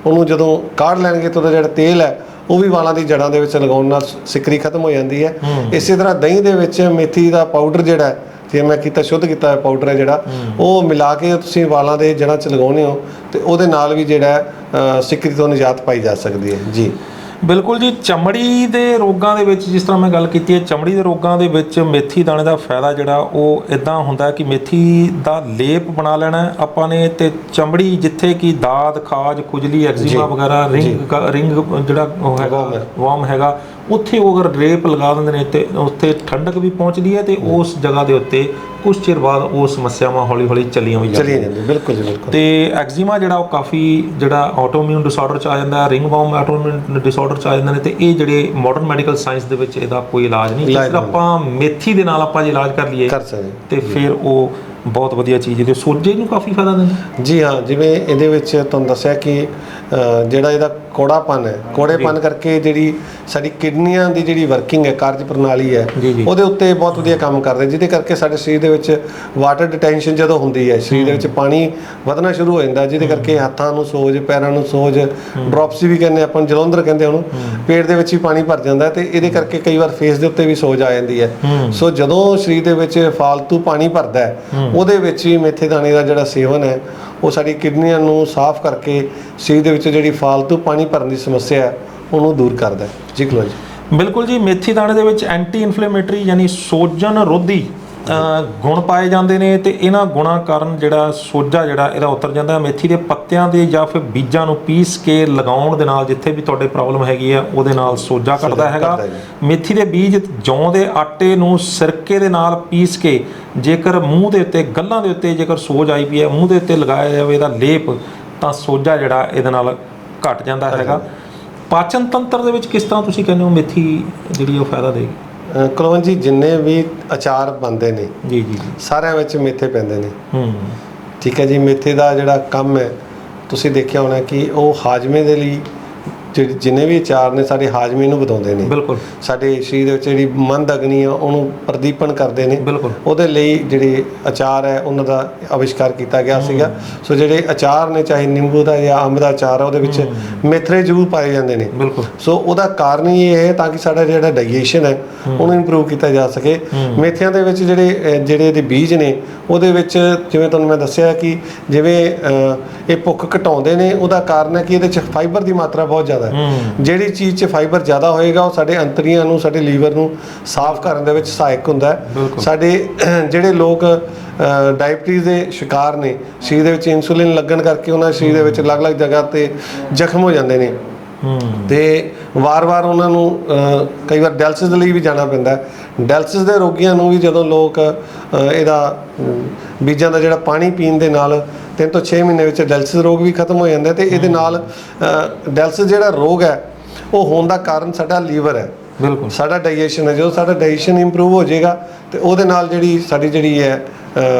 ਉਹਨੂੰ ਜਦੋਂ ਕਾੜ ਲੈਣਗੇ ਤਾਂ ਉਹਦਾ ਜਿਹੜਾ ਤੇਲ ਹੈ ਉਹ ਵੀ ਵਾਲਾਂ ਦੀ ਜੜ੍ਹਾਂ ਦੇ ਵਿੱਚ ਲਗਾਉਣ ਨਾਲ ਸਿਕਰੀ ਖਤਮ ਹੋ ਜਾਂਦੀ ਹੈ। ਇਸੇ ਤਰ੍ਹਾਂ ਦਹੀਂ ਦੇ ਵਿੱਚ ਮੇਥੀ ਦਾ ਪਾਊਡਰ ਜਿਹੜਾ ਜੇ ਮੈਂ ਸ਼ੁੱਧ ਕੀਤਾ ਹੋਇਆ ਪਾਊਡਰ ਹੈ ਜਿਹੜਾ, ਉਹ ਮਿਲਾ ਕੇ ਤੁਸੀਂ ਵਾਲਾਂ ਦੇ ਜੜ੍ਹਾਂ 'ਚ ਲਗਾਉਂਦੇ ਹੋ ਤੇ ਉਹਦੇ ਨਾਲ ਵੀ ਜਿਹੜਾ ਸਿਕਰੀ ਤੋਂ ਨਿਜਾਤ ਪਾਈ ਜਾ ਸਕਦੀ ਹੈ ਜੀ। ਬਿਲਕੁਲ ਜੀ। ਚਮੜੀ ਦੇ ਰੋਗਾਂ ਦੇ ਵਿੱਚ ਜਿਸ ਤਰ੍ਹਾਂ ਮੈਂ ਗੱਲ ਕੀਤੀ ਹੈ, ਚਮੜੀ ਦੇ ਰੋਗਾਂ ਦੇ ਵਿੱਚ ਮੇਥੀ ਦਾਣੇ ਦਾ ਫਾਇਦਾ ਜਿਹੜਾ ਉਹ ਇਦਾਂ ਹੁੰਦਾ ਕਿ ਮੇਥੀ ਦਾ ਲੇਪ ਬਣਾ ਲੈਣਾ ਆਪਾਂ ਨੇ, ਤੇ ਚਮੜੀ ਜਿੱਥੇ ਕਿ ਦਾਦ, ਖਾਜ, ਖੁਜਲੀ, ਐਗਜ਼ੀਮਾ ਵਗੈਰਾ, ਰਿੰਗ ਜਿਹੜਾ ਉਹ ਹੈਗਾ ਵਾਰਮ ਹੈਗਾ, ਉੱਥੇ ਉਹ ਅਗਰ ਰੇਪ ਲਗਾ ਦਿੰਦੇ ਨੇ ਤੇ ਉੱਥੇ ਠੰਡਕ ਵੀ ਪਹੁੰਚਦੀ ਹੈ ਤੇ ਉਸ ਜਗ੍ਹਾ ਦੇ ਉੱਤੇ ਕੁਝ ਚਿਰ ਬਾਅਦ ਉਹ ਸਮੱਸਿਆਵਾਂ ਹੌਲੀ ਹੌਲੀ ਚੱਲੀਆਂ ਵੀ ਜਾਂਦੀਆਂ। ਬਿਲਕੁਲ ਜੀ, ਬਿਲਕੁਲ। ਤੇ ਐਗਜ਼ੀਮਾ ਜਿਹੜਾ ਉਹ ਕਾਫੀ ਜਿਹੜਾ ਆਟੋਇਮਿਊਨ ਡਿਸਆਰਡਰ 'ਚ ਆ ਜਾਂਦਾ, ਰਿੰਗ ਵਾਰਮ ਆਟੋਇਮਿਊਨ ਡਿਸਆਰਡਰ 'ਚ ਆ ਜਾਂਦੇ ਨੇ, ਤੇ ਇਹ ਜਿਹੜੇ ਮਾਡਰਨ ਮੈਡੀਕਲ ਸਾਇੰਸ ਦੇ ਵਿੱਚ ਇਹਦਾ ਕੋਈ ਇਲਾਜ ਨਹੀਂ। ਜੇਕਰ ਆਪਾਂ ਮੇਥੀ ਦੇ ਨਾਲ ਆਪਾਂ ਜੇ ਇਲਾਜ ਕਰ ਲਈਏ ਤੇ ਫਿਰ ਉਹ ਬਹੁਤ ਵਧੀਆ ਚੀਜ਼ ਇਹਦੇ ਸੋਜੇ ਨੂੰ ਕਾਫੀ ਫਾਇਦਾ ਦਿੰਦਾ। ਜੀ ਹਾਂ, ਜਿਵੇਂ ਇਹਦੇ ਵਿੱਚ ਤੁਹਾਨੂੰ ਦੱਸਿਆ ਕਿ ਜਿਹੜਾ ਇਹਦਾ ਕੌੜਾਪਨ ਹੈ, ਕੌੜੇਪਨ ਕਰਕੇ ਜਿਹੜੀ ਸਾਡੀ ਕਿਡਨੀਆਂ ਦੀ ਜਿਹੜੀ ਵਰਕਿੰਗ ਹੈ, ਕਾਰਜ ਪ੍ਰਣਾਲੀ ਹੈ, ਉਹਦੇ ਉੱਤੇ ਬਹੁਤ ਵਧੀਆ ਕੰਮ ਕਰਦੇ, ਜਿਹਦੇ ਕਰਕੇ ਸਾਡੇ ਸਰੀਰ ਦੇ ਵਿੱਚ ਵਾਟਰ ਡਿਟੈਂਸ਼ਨ ਜਦੋਂ ਹੁੰਦੀ ਹੈ, ਸਰੀਰ ਦੇ ਵਿੱਚ ਪਾਣੀ ਵਧਣਾ ਸ਼ੁਰੂ ਹੋ ਜਾਂਦਾ, ਜਿਹਦੇ ਕਰਕੇ ਹੱਥਾਂ ਨੂੰ ਸੋਜ, ਪੈਰਾਂ ਨੂੰ ਸੋਜ, ਡ੍ਰੌਪਸੀ ਵੀ ਕਹਿੰਦੇ ਆਪਾਂ, ਜਲੰਧਰ ਕਹਿੰਦੇ ਉਹਨੂੰ, ਪੇਟ ਦੇ ਵਿੱਚ ਵੀ ਪਾਣੀ ਭਰ ਜਾਂਦਾ ਤੇ ਇਹਦੇ ਕਰਕੇ ਕਈ ਵਾਰ ਫੇਸ ਦੇ ਉੱਤੇ ਵੀ ਸੋਜ ਆ ਜਾਂਦੀ ਹੈ। ਸੋ ਜਦੋਂ ਸਰੀਰ ਦੇ ਵਿੱਚ ਫਾਲਤੂ ਪਾਣੀ ਭਰਦਾ ਹੈ, ਉਹਦੇ ਵਿੱਚ ਵੀ ਮੇਥੀ ਦਾਣੇ ਦਾ ਜਿਹੜਾ ਸੇਵਨ ਹੈ ਉਹ ਸਾਡੀ ਕਿਡਨੀਆਂ ਨੂੰ ਸਾਫ਼ ਕਰਕੇ ਸਰੀਰ ਦੇ ਵਿੱਚ ਜਿਹੜੀ ਫਾਲਤੂ ਪਾਣੀ ਭਰਨ ਦੀ ਸਮੱਸਿਆ ਹੈ ਉਹਨੂੰ ਦੂਰ ਕਰਦਾ ਹੈ ਜੀ। ਕਲੋ ਜੀ, ਬਿਲਕੁਲ ਜੀ। ਮੇਥੀ ਦਾਣੇ ਦੇ ਵਿੱਚ ਐਂਟੀ ਇਨਫਲੇਮੇਟਰੀ ਯਾਨੀ ਸੋਜਨ ਰੋਧੀ ਗੁਣ ਪਾਏ ਜਾਂਦੇ ਨੇ, ਤੇ ਇਹਨਾਂ ਗੁਣਾਂ ਕਾਰਨ ਜਿਹੜਾ ਸੋਜਾ ਜਿਹੜਾ ਇਹਦਾ ਉਤਰ ਜਾਂਦਾ। ਮੇਥੀ ਦੇ ਪੱਤਿਆਂ ਦੇ ਜਾਂ ਫਿਰ ਬੀਜਾਂ ਨੂੰ ਪੀਸ ਕੇ ਲਗਾਉਣ ਦੇ ਨਾਲ ਜਿੱਥੇ ਵੀ ਤੁਹਾਡੇ ਪ੍ਰੋਬਲਮ ਹੈਗੀ ਆ ਉਹਦੇ ਨਾਲ ਸੋਜਾ ਘਟਦਾ ਹੈਗਾ। ਮੇਥੀ ਦੇ ਬੀਜ ਜੌਂ ਦੇ ਆਟੇ ਨੂੰ ਸਿਰਕੇ ਦੇ ਨਾਲ ਪੀਸ ਕੇ ਜੇਕਰ ਮੂੰਹ ਦੇ ਉੱਤੇ, ਗੱਲਾਂ ਦੇ ਉੱਤੇ ਜੇਕਰ ਸੋਜ ਆਈ ਪਈ ਹੈ, ਮੂੰਹ ਦੇ ਉੱਤੇ ਲਗਾਇਆ ਜਾਵੇ ਇਹਦਾ ਲੇਪ, ਤਾਂ ਸੋਜਾ ਜਿਹੜਾ ਇਹਦੇ ਨਾਲ ਘਟ ਜਾਂਦਾ ਹੈਗਾ। ਪਾਚਨ ਤੰਤਰ ਦੇ ਵਿੱਚ ਕਿਸ ਤਰ੍ਹਾਂ ਤੁਸੀਂ ਕਹਿੰਦੇ ਹੋ ਮੇਥੀ ਜਿਹੜੀ ਉਹ ਫਾਇਦਾ ਦੇਗੀ? ਕੁਲਵੰਤ ਜੀ, ਜਿੰਨੇ ਵੀ ਅਚਾਰ ਬਣਦੇ ਨੇ ਜੀ ਸਾਰਿਆਂ ਵਿੱਚ ਮੇਥੇ ਪੈਂਦੇ ਨੇ। ਠੀਕ ਹੈ ਜੀ। ਮੇਥੇ ਦਾ ਜਿਹੜਾ ਕੰਮ ਹੈ ਤੁਸੀਂ ਦੇਖਿਆ ਹੋਣਾ ਕਿ ਉਹ ਹਾਜ਼ਮੇ ਦੇ ਲਈ ਜਿੰਨੇ ਵੀ ਅਚਾਰ ਨੇ ਸਾਡੇ ਹਾਜ਼ਮੇ ਨੂੰ ਵਧਾਉਂਦੇ ਨੇ। ਬਿਲਕੁਲ। ਸਾਡੇ ਸਰੀਰ ਦੇ ਵਿੱਚ ਜਿਹੜੀ ਮੰਦ ਅਗਨੀ ਆ ਉਹਨੂੰ ਪ੍ਰਦੀਪਨ ਕਰਦੇ ਨੇ। ਬਿਲਕੁਲ। ਉਹਦੇ ਲਈ ਜਿਹੜੇ ਅਚਾਰ ਹੈ ਉਹਨਾਂ ਦਾ ਅਵਿਸ਼ਕਾਰ ਕੀਤਾ ਗਿਆ ਸੀਗਾ। ਸੋ ਜਿਹੜੇ ਅਚਾਰ ਨੇ, ਚਾਹੇ ਨਿੰਬੂ ਦਾ ਜਾਂ ਅੰਬ ਦਾ ਅਚਾਰ ਆ, ਉਹਦੇ ਵਿੱਚ ਮੇਥਰੇ ਜ਼ਰੂਰ ਪਾਏ ਜਾਂਦੇ ਨੇ। ਬਿਲਕੁਲ। ਸੋ ਉਹਦਾ ਕਾਰਨ ਹੀ ਇਹ ਹੈ ਤਾਂ ਕਿ ਸਾਡਾ ਜਿਹੜਾ ਡਾਈਜੈਸ਼ਨ ਹੈ ਉਹਨੂੰ ਇੰਪਰੂਵ ਕੀਤਾ ਜਾ ਸਕੇ। ਮੇਥਿਆਂ ਦੇ ਵਿੱਚ ਜਿਹੜੇ ਇਹਦੇ ਬੀਜ ਨੇ ਉਹਦੇ ਵਿੱਚ ਜਿਵੇਂ ਤੁਹਾਨੂੰ ਮੈਂ ਦੱਸਿਆ ਕਿ ਜਿਵੇਂ ਇਹ ਭੁੱਖ ਘਟਾਉਂਦੇ ਨੇ, ਉਹਦਾ ਕਾਰਨ ਹੈ ਕਿ ਇਹਦੇ 'ਚ ਫਾਈਬਰ ਦੀ ਮਾਤਰਾ ਬਹੁਤ ਜ਼ਿਆਦਾ। ਜਿਹੜੀ ਚੀਜ਼ 'ਚ ਫਾਈਬਰ ਜ਼ਿਆਦਾ ਹੋਏਗਾ ਉਹ ਸਾਡੇ ਅੰਤੜੀਆਂ ਨੂੰ, ਸਾਡੇ ਲੀਵਰ ਨੂੰ ਸਾਫ਼ ਕਰਨ ਦੇ ਵਿੱਚ ਸਹਾਇਕ ਹੁੰਦਾ ਹੈ। ਸਾਡੇ ਜਿਹੜੇ ਲੋਕ ਡਾਇਬਟੀਜ਼ ਦੇ ਸ਼ਿਕਾਰ ਨੇ, ਸਰੀਰ ਦੇ ਵਿੱਚ ਇਨਸੂਲਿਨ ਲੱਗਣ ਕਰਕੇ ਉਹਨਾਂ ਸਰੀਰ ਦੇ ਵਿੱਚ ਅਲੱਗ-ਅਲੱਗ ਜਗ੍ਹਾ ਤੇ ਜ਼ਖਮ ਹੋ ਜਾਂਦੇ ਨੇ ਤੇ ਵਾਰ-ਵਾਰ ਉਹਨਾਂ ਨੂੰ ਕਈ ਵਾਰ ਡਾਇਲਸਿਸ ਦੇ ਲਈ ਵੀ ਜਾਣਾ ਪੈਂਦਾ। ਡਾਇਲਸਿਸ ਦੇ ਰੋਗੀਆਂ ਨੂੰ ਵੀ ਜਦੋਂ ਲੋਕ ਇਹਦਾ ਬੀਜਾਂ ਦਾ ਜਿਹੜਾ ਪਾਣੀ ਪੀਣ ਦੇ ਨਾਲ 3 ਤੋਂ 6 ਮਹੀਨੇ ਵਿੱਚ ਡਾਇਲਸਿਸ ਰੋਗ ਵੀ ਖਤਮ ਹੋ ਜਾਂਦਾ। ਤੇ ਇਹਦੇ ਨਾਲ ਡਾਇਲਸਿਸ ਜਿਹੜਾ ਰੋਗ ਹੈ ਉਹ ਹੋਣ ਦਾ ਕਾਰਨ ਸਾਡਾ ਲੀਵਰ ਹੈ। ਬਿਲਕੁਲ। ਸਾਡਾ ਡਾਈਜੈਸ਼ਨ ਹੈ। ਜਦੋਂ ਸਾਡਾ ਡਾਈਜੈਸ਼ਨ ਇੰਪਰੂਵ ਹੋ ਜਾਏਗਾ ਤੇ ਉਹਦੇ ਨਾਲ ਜਿਹੜੀ ਹੈ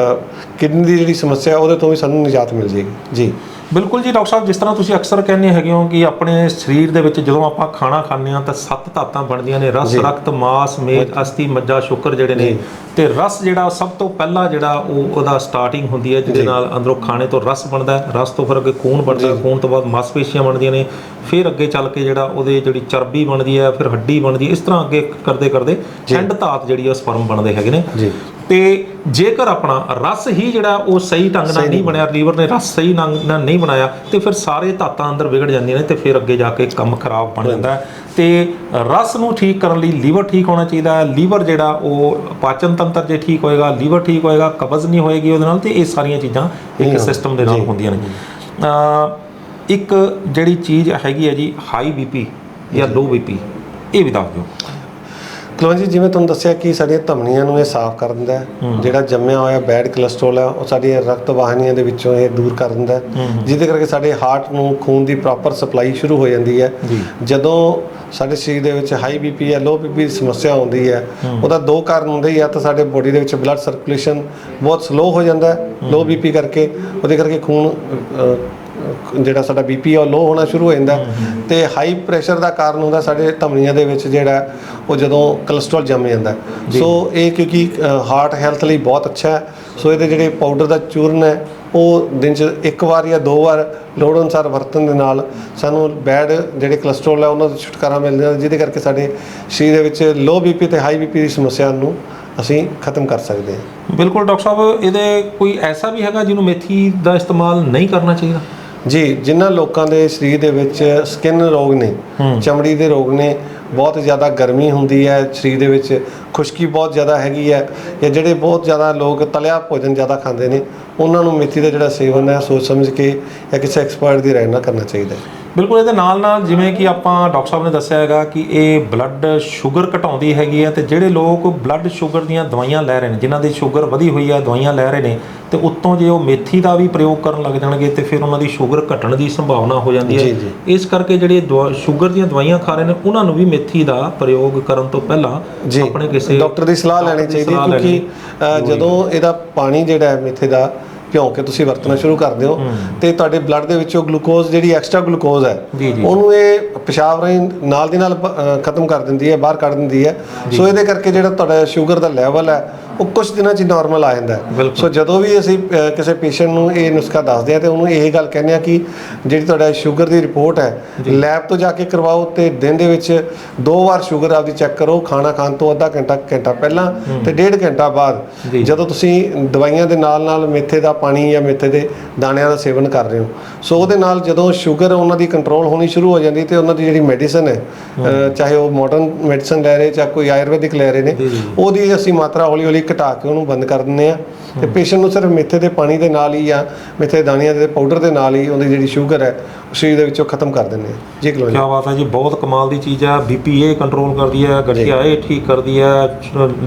ਕਿਡਨੀ ਦੀ ਜਿਹੜੀ ਸਮੱਸਿਆ ਉਹਦੇ ਤੋਂ ਵੀ ਸਾਨੂੰ ਨਿਜਾਤ ਮਿਲ ਜਾਏਗੀ ਜੀ। ਬਿਲਕੁਲ ਜੀ। ਡਾਕਟਰ ਸਾਹਿਬ, ਜਿਸ ਤਰ੍ਹਾਂ ਤੁਸੀਂ ਅਕਸਰ ਕਹਿੰਦੇ ਹੈਗੇ ਹੋ ਕਿ ਆਪਣੇ ਸਰੀਰ ਦੇ ਵਿੱਚ ਜਦੋਂ ਆਪਾਂ ਖਾਣਾ ਖਾਂਦੇ ਹਾਂ ਤਾਂ 7 ਧਾਤਾਂ ਬਣਦੀਆਂ ਨੇ, ਰਸ, ਰਕਤ, ਮਾਸ, ਮੇਦ, ਅਸਥੀ, ਮੱਜਾ, ਸ਼ੁਕਰ ਜਿਹੜੇ ਨੇ। ਤੇ ਰਸ ਜਿਹੜਾ ਸਭ ਤੋਂ ਪਹਿਲਾਂ ਜਿਹੜਾ ਉਹਦਾ ਸਟਾਰਟਿੰਗ ਹੁੰਦੀ ਹੈ, ਜਿਹਦੇ ਨਾਲ ਅੰਦਰੋਂ ਖਾਣੇ ਤੋਂ ਰਸ ਬਣਦਾ ਹੈ। ਰਸ ਤੋਂ ਫਿਰ ਅੱਗੇ ਖੂਨ ਬਣਦਾ, ਖੂਨ ਤੋਂ ਬਾਅਦ ਮਾਸਪੇਸ਼ੀਆਂ ਬਣਦੀਆਂ ਨੇ, ਫਿਰ ਅੱਗੇ ਚੱਲ ਕੇ ਜਿਹੜਾ ਉਹਦੇ ਜਿਹੜੀ ਚਰਬੀ ਬਣਦੀ ਹੈ, ਫਿਰ ਹੱਡੀ ਬਣਦੀ ਹੈ। ਇਸ ਤਰ੍ਹਾਂ ਅੱਗੇ ਕਰਦੇ ਕਰਦੇ ਐਂਡ ਧਾਤ ਜਿਹੜੀ ਆ ਸਪਰਮ ਬਣਦੇ ਹੈਗੇ ਨੇ। ਤੇ ਜੇਕਰ ਆਪਣਾ ਰਸ ਹੀ ਜਿਹੜਾ ਉਹ ਸਹੀ ਢੰਗ ਨਾਲ ਨਹੀਂ ਬਣਿਆ, ਲੀਵਰ ਨੇ ਰਸ ਸਹੀ ਢੰਗ ਨਾਲ ਨਹੀਂ ਬਣਾਇਆ, ਤੇ ਫਿਰ ਸਾਰੇ ਧਾਤਾਂ ਅੰਦਰ ਵਿਗੜ ਜਾਂਦੀਆਂ ਨੇ ਤੇ ਫਿਰ ਅੱਗੇ ਜਾ ਕੇ ਕੰਮ ਖਰਾਬ ਬਣ ਜਾਂਦਾ ਹੈ। ਤੇ ਰਸ ਨੂੰ ਠੀਕ ਕਰਨ ਲਈ ਲੀਵਰ ਠੀਕ ਹੋਣਾ ਚਾਹੀਦਾ ਹੈ। ਲੀਵਰ ਜਿਹੜਾ ਉਹ ਪਾਚਨ ਤੰਤਰ ਜੇ ਠੀਕ ਹੋਏਗਾ, ਲੀਵਰ ਠੀਕ ਹੋਏਗਾ, ਕਬਜ਼ ਨਹੀਂ ਹੋਏਗੀ ਉਹਦੇ ਨਾਲ, ਤੇ ਇਹ ਸਾਰੀਆਂ ਚੀਜ਼ਾਂ ਇੱਕ ਸਿਸਟਮ ਦੇ ਨਾਲ ਹੁੰਦੀਆਂ ਨੇ। ਇੱਕ ਜਿਹੜੀ ਚੀਜ਼ ਹੈਗੀ ਹੈ ਜੀ ਹਾਈ ਬੀਪੀ ਜਾਂ ਲੋ ਬੀਪੀ, ਇਹ ਵੀ ਦੱਸ ਦਿਓ। ਕੁਲਵੰਤ ਜੀ, ਜਿਵੇਂ ਤੁਹਾਨੂੰ ਦੱਸਿਆ ਕਿ ਸਾਡੀਆਂ ਧਮਨੀਆਂ ਨੂੰ ਇਹ ਸਾਫ਼ ਕਰ ਦਿੰਦਾ ਹੈ। ਜਿਹੜਾ ਜੰਮਿਆ ਹੋਇਆ ਬੈਡ ਕੋਲੇਸਟ੍ਰੋਲ ਹੈ ਉਹ ਸਾਡੀਆਂ ਰਕਤ ਵਾਹਿਨੀਆਂ ਦੇ ਵਿੱਚੋਂ ਇਹ ਦੂਰ ਕਰ ਦਿੰਦਾ ਹੈ, ਜਿਹਦੇ ਕਰਕੇ ਸਾਡੇ ਹਾਰਟ ਨੂੰ ਖੂਨ ਦੀ ਪ੍ਰੋਪਰ ਸਪਲਾਈ ਸ਼ੁਰੂ ਹੋ ਜਾਂਦੀ ਹੈ। ਜਦੋਂ ਸਾਡੇ ਸਰੀਰ ਦੇ ਵਿੱਚ ਹਾਈ ਬੀਪੀ ਜਾਂ ਲੋ ਬੀਪੀ ਦੀ ਸਮੱਸਿਆ ਆਉਂਦੀ ਹੈ, ਉਹਦਾ ਦੋ ਕਾਰਨ ਹੁੰਦੇ, ਜਾਂ ਤਾਂ ਸਾਡੇ ਬੋਡੀ ਦੇ ਵਿੱਚ ਬਲੱਡ ਸਰਕੂਲੇਸ਼ਨ ਬਹੁਤ ਸਲੋ ਹੋ ਜਾਂਦਾ ਹੈ ਲੋ ਬੀਪੀ ਕਰਕੇ, ਉਹਦੇ ਕਰਕੇ ਖੂਨ ਜਿਹੜਾ ਸਾਡਾ ਬੀਪੀ ਉਹ ਲੋ ਹੋਣਾ ਸ਼ੁਰੂ ਹੋ ਜਾਂਦਾ, ਤੇ ਹਾਈ ਪ੍ਰੈਸ਼ਰ ਦਾ ਕਾਰਨ ਹੁੰਦਾ ਸਾਡੇ ਧਮਨੀਆਂ ਦੇ ਵਿੱਚ ਜਿਹੜਾ ਉਹ ਜਦੋਂ ਕੋਲੇਸਟ੍ਰੋਲ ਜੰਮ ਜਾਂਦਾ। ਸੋ ਇਹ ਕਿਉਂਕਿ ਹਾਰਟ ਹੈਲਥ ਲਈ ਬਹੁਤ ਅੱਛਾ ਹੈ, ਸੋ ਇਹਦੇ ਜਿਹੜੇ ਪਾਊਡਰ ਦਾ ਚੂਰਨ ਹੈ ਉਹ ਦਿਨ 'ਚ ਇੱਕ ਵਾਰ ਜਾਂ ਦੋ ਵਾਰ ਲੋੜ ਅਨੁਸਾਰ ਵਰਤਣ ਦੇ ਨਾਲ ਸਾਨੂੰ ਬੈਡ ਜਿਹੜੇ ਕੋਲੇਸਟ੍ਰੋਲ ਹੈ ਉਹਨਾਂ ਤੋਂ ਛੁਟਕਾਰਾ ਮਿਲ ਜਾਂਦਾ, ਜਿਹਦੇ ਕਰਕੇ ਸਾਡੇ ਸਰੀਰ ਦੇ ਵਿੱਚ ਲੋ ਬੀਪੀ ਤੇ ਹਾਈ ਬੀਪੀ ਦੀ ਸਮੱਸਿਆ ਨੂੰ ਅਸੀਂ ਖਤਮ ਕਰ ਸਕਦੇ ਹਾਂ। ਬਿਲਕੁਲ ਡਾਕਟਰ ਸਾਹਿਬ, ਇਹਦੇ ਕੋਈ ਐਸਾ ਵੀ ਹੈਗਾ ਜਿਹਨੂੰ ਮੇਥੀ ਦਾ ਇਸਤੇਮਾਲ ਨਹੀਂ ਕਰਨਾ ਚਾਹੀਦਾ? ਜੀ, ਜਿਨ੍ਹਾਂ ਲੋਕਾਂ ਦੇ ਸਰੀਰ ਦੇ ਵਿੱਚ ਸਕਿਨ ਰੋਗ ਨੇ, ਚਮੜੀ ਦੇ ਰੋਗ ਨੇ, ਬਹੁਤ ਜ਼ਿਆਦਾ ਗਰਮੀ ਹੁੰਦੀ ਹੈ ਸਰੀਰ ਦੇ ਵਿੱਚ, ਖੁਸ਼ਕੀ ਬਹੁਤ ਜ਼ਿਆਦਾ ਹੈਗੀ ਹੈ, ਜਾਂ ਜਿਹੜੇ ਬਹੁਤ ਜ਼ਿਆਦਾ ਲੋਕ ਤਲਿਆ ਭੋਜਨ ਜ਼ਿਆਦਾ ਖਾਂਦੇ ਨੇ, ਉਹਨਾਂ ਨੂੰ ਮੇਥੀ ਦਾ ਜਿਹੜਾ ਸੇਵਨ ਹੈ ਸੋਚ ਸਮਝ ਕੇ ਜਾਂ ਕਿਸੇ ਐਕਸਪਰਟ ਦੀ ਰਾਏ ਨਾਲ ਕਰਨਾ ਚਾਹੀਦਾ ਹੈ। ਬਿਲਕੁਲ, ਇਹਦੇ ਨਾਲ ਨਾਲ ਜਿਵੇਂ ਕਿ ਆਪਾਂ ਡਾਕਟਰ ਸਾਹਿਬ ਨੇ ਦੱਸਿਆ ਹੈਗਾ ਕਿ ਇਹ ਬਲੱਡ ਸ਼ੂਗਰ ਘਟਾਉਂਦੀ ਹੈਗੀ ਹੈ, ਤੇ ਜਿਹੜੇ ਲੋਕ ਬਲੱਡ ਸ਼ੂਗਰ ਦੀਆਂ ਦਵਾਈਆਂ ਲੈ ਰਹੇ ਨੇ, ਜਿਨ੍ਹਾਂ ਦੀ ਸ਼ੂਗਰ ਵਧੀ ਹੋਈ ਹੈ, ਦਵਾਈਆਂ ਲੈ ਰਹੇ ਨੇ, ਤੇ ਉੱਤੋਂ ਜੇ ਉਹ ਮੇਥੀ ਦਾ ਵੀ ਪ੍ਰਯੋਗ ਕਰਨ ਲੱਗ ਜਾਣਗੇ ਤੇ ਫਿਰ ਉਹਨਾਂ ਦੀ ਸ਼ੂਗਰ ਘਟਣ ਦੀ ਸੰਭਾਵਨਾ ਹੋ ਜਾਂਦੀ ਹੈ। ਇਸ ਕਰਕੇ ਜਿਹੜੇ ਸ਼ੂਗਰ ਦੀਆਂ ਦਵਾਈਆਂ ਖਾ ਰਹੇ ਨੇ ਉਹਨਾਂ ਨੂੰ ਵੀ ਮੇਥੀ ਦਾ ਪ੍ਰਯੋਗ ਕਰਨ ਤੋਂ ਪਹਿਲਾਂ ਆਪਣੇ ਕਿਸੇ ਡਾਕਟਰ ਦੀ ਸਲਾਹ ਲੈਣੀ ਚਾਹੀਦੀ, ਕਿਉਂਕਿ ਜਦੋਂ ਇਹਦਾ ਪਾਣੀ ਜਿਹੜਾ ਹੈ ਮੇਥੇ ਦਾ ਭਿਉਂ ਕੇ ਤੁਸੀਂ ਵਰਤਣਾ ਸ਼ੁਰੂ ਕਰਦੇ ਹੋ ਤੇ ਤੁਹਾਡੇ ਬਲੱਡ ਦੇ ਵਿੱਚੋਂ ਗਲੂਕੋਜ਼ ਜਿਹੜੀ ਐਕਸਟਰਾ ਗਲੂਕੋਜ਼ ਹੈ ਉਹਨੂੰ ਇਹ ਪਿਸ਼ਾਬ ਰਾਹੀਂ ਨਾਲ ਦੀ ਨਾਲ ਖਤਮ ਕਰ ਦਿੰਦੀ ਹੈ, ਬਾਹਰ ਕੱਢ ਦਿੰਦੀ ਹੈ। ਸੋ ਇਹਦੇ ਕਰਕੇ ਜਿਹੜਾ ਤੁਹਾਡਾ ਸ਼ੂਗਰ ਦਾ ਲੈਵਲ ਹੈ ਉਹ ਕੁਝ ਦਿਨਾਂ 'ਚ ਨਾਰਮਲ ਆ ਜਾਂਦਾ ਹੈ। ਸੋ ਜਦੋਂ ਵੀ ਅਸੀਂ ਕਿਸੇ ਪੇਸ਼ੈਂਟ ਨੂੰ ਇਹ ਨੁਸਖਾ ਦੱਸਦੇ ਹਾਂ ਤੇ ਉਹਨੂੰ ਇਹ ਗੱਲ ਕਹਿੰਦੇ ਹਾਂ ਕਿ ਜਿਹੜੀ ਤੁਹਾਡਾ ਸ਼ੂਗਰ ਦੀ ਰਿਪੋਰਟ ਹੈ ਲੈਬ ਤੋਂ ਜਾ ਕੇ ਕਰਵਾਓ, ਤੇ ਦਿਨ ਦੇ ਵਿੱਚ 2 ਵਾਰ ਸ਼ੂਗਰ ਆਪਦੀ ਚੈੱਕ ਕਰੋ, ਖਾਣਾ ਖਾਣ ਤੋਂ ਅੱਧਾ ਘੰਟਾ ਪਹਿਲਾਂ ਤੇ 1.5 ਘੰਟਾ ਬਾਅਦ, ਜਦੋਂ ਤੁਸੀਂ ਦਵਾਈਆਂ ਦੇ ਨਾਲ ਨਾਲ ਮੇਥੇ ਦਾ ਪਾਣੀ ਜਾਂ ਮੇਥੇ ਦੇ ਦਾਣਿਆਂ ਦਾ ਸੇਵਨ ਕਰ ਰਹੇ ਹੋ। ਸੋ ਉਹਦੇ ਨਾਲ ਜਦੋਂ ਸ਼ੂਗਰ ਉਹਨਾਂ ਦੀ ਕੰਟਰੋਲ ਹੋਣੀ ਸ਼ੁਰੂ ਹੋ ਜਾਂਦੀ ਤੇ ਉਹਨਾਂ ਦੀ ਜਿਹੜੀ ਮੈਡੀਸਨ ਹੈ, ਚਾਹੇ ਉਹ ਮਾਡਰਨ ਮੈਡੀਸਨ ਲੈ ਰਹੇ ਚਾਹੇ ਕੋਈ ਆਯੁਰਵੈਦਿਕ ਲੈ ਰਹੇ ਨੇ, ਉਹਦੀ ਅਸੀਂ ਮਾਤਰਾ ਹੌਲੀ ਹੌਲੀ ਘਟਾ ਕੇ ਉਹਨੂੰ ਬੰਦ ਕਰ ਦਿੰਦੇ ਆ, ਤੇ ਪੇਸ਼ੈਂਟ ਨੂੰ ਸਿਰਫ ਮੇਥੇ ਦੇ ਪਾਣੀ ਦੇ ਨਾਲ ਹੀ ਜਾਂ ਮੇਥੇ ਦੇ ਦਾਣਿਆਂ ਦੇ ਪਾਊਡਰ ਦੇ ਨਾਲ ਹੀ ਉਹਦੀ ਜਿਹੜੀ ਸ਼ੂਗਰ ਹੈ ਸਰੀਰ ਦੇ ਵਿੱਚੋਂ ਖਤਮ ਕਰ ਦਿੰਦੇ ਆ। ਜੀ ਕੀ ਬਾਤ ਹੈ ਜੀ, ਬਹੁਤ ਕਮਾਲ ਦੀ ਚੀਜ਼ ਹੈ। ਬੀਪੀ ਇਹ ਕੰਟਰੋਲ ਕਰਦੀ ਹੈ, ਗਠੀਆ ਇਹ ਠੀਕ ਕਰਦੀ ਹੈ,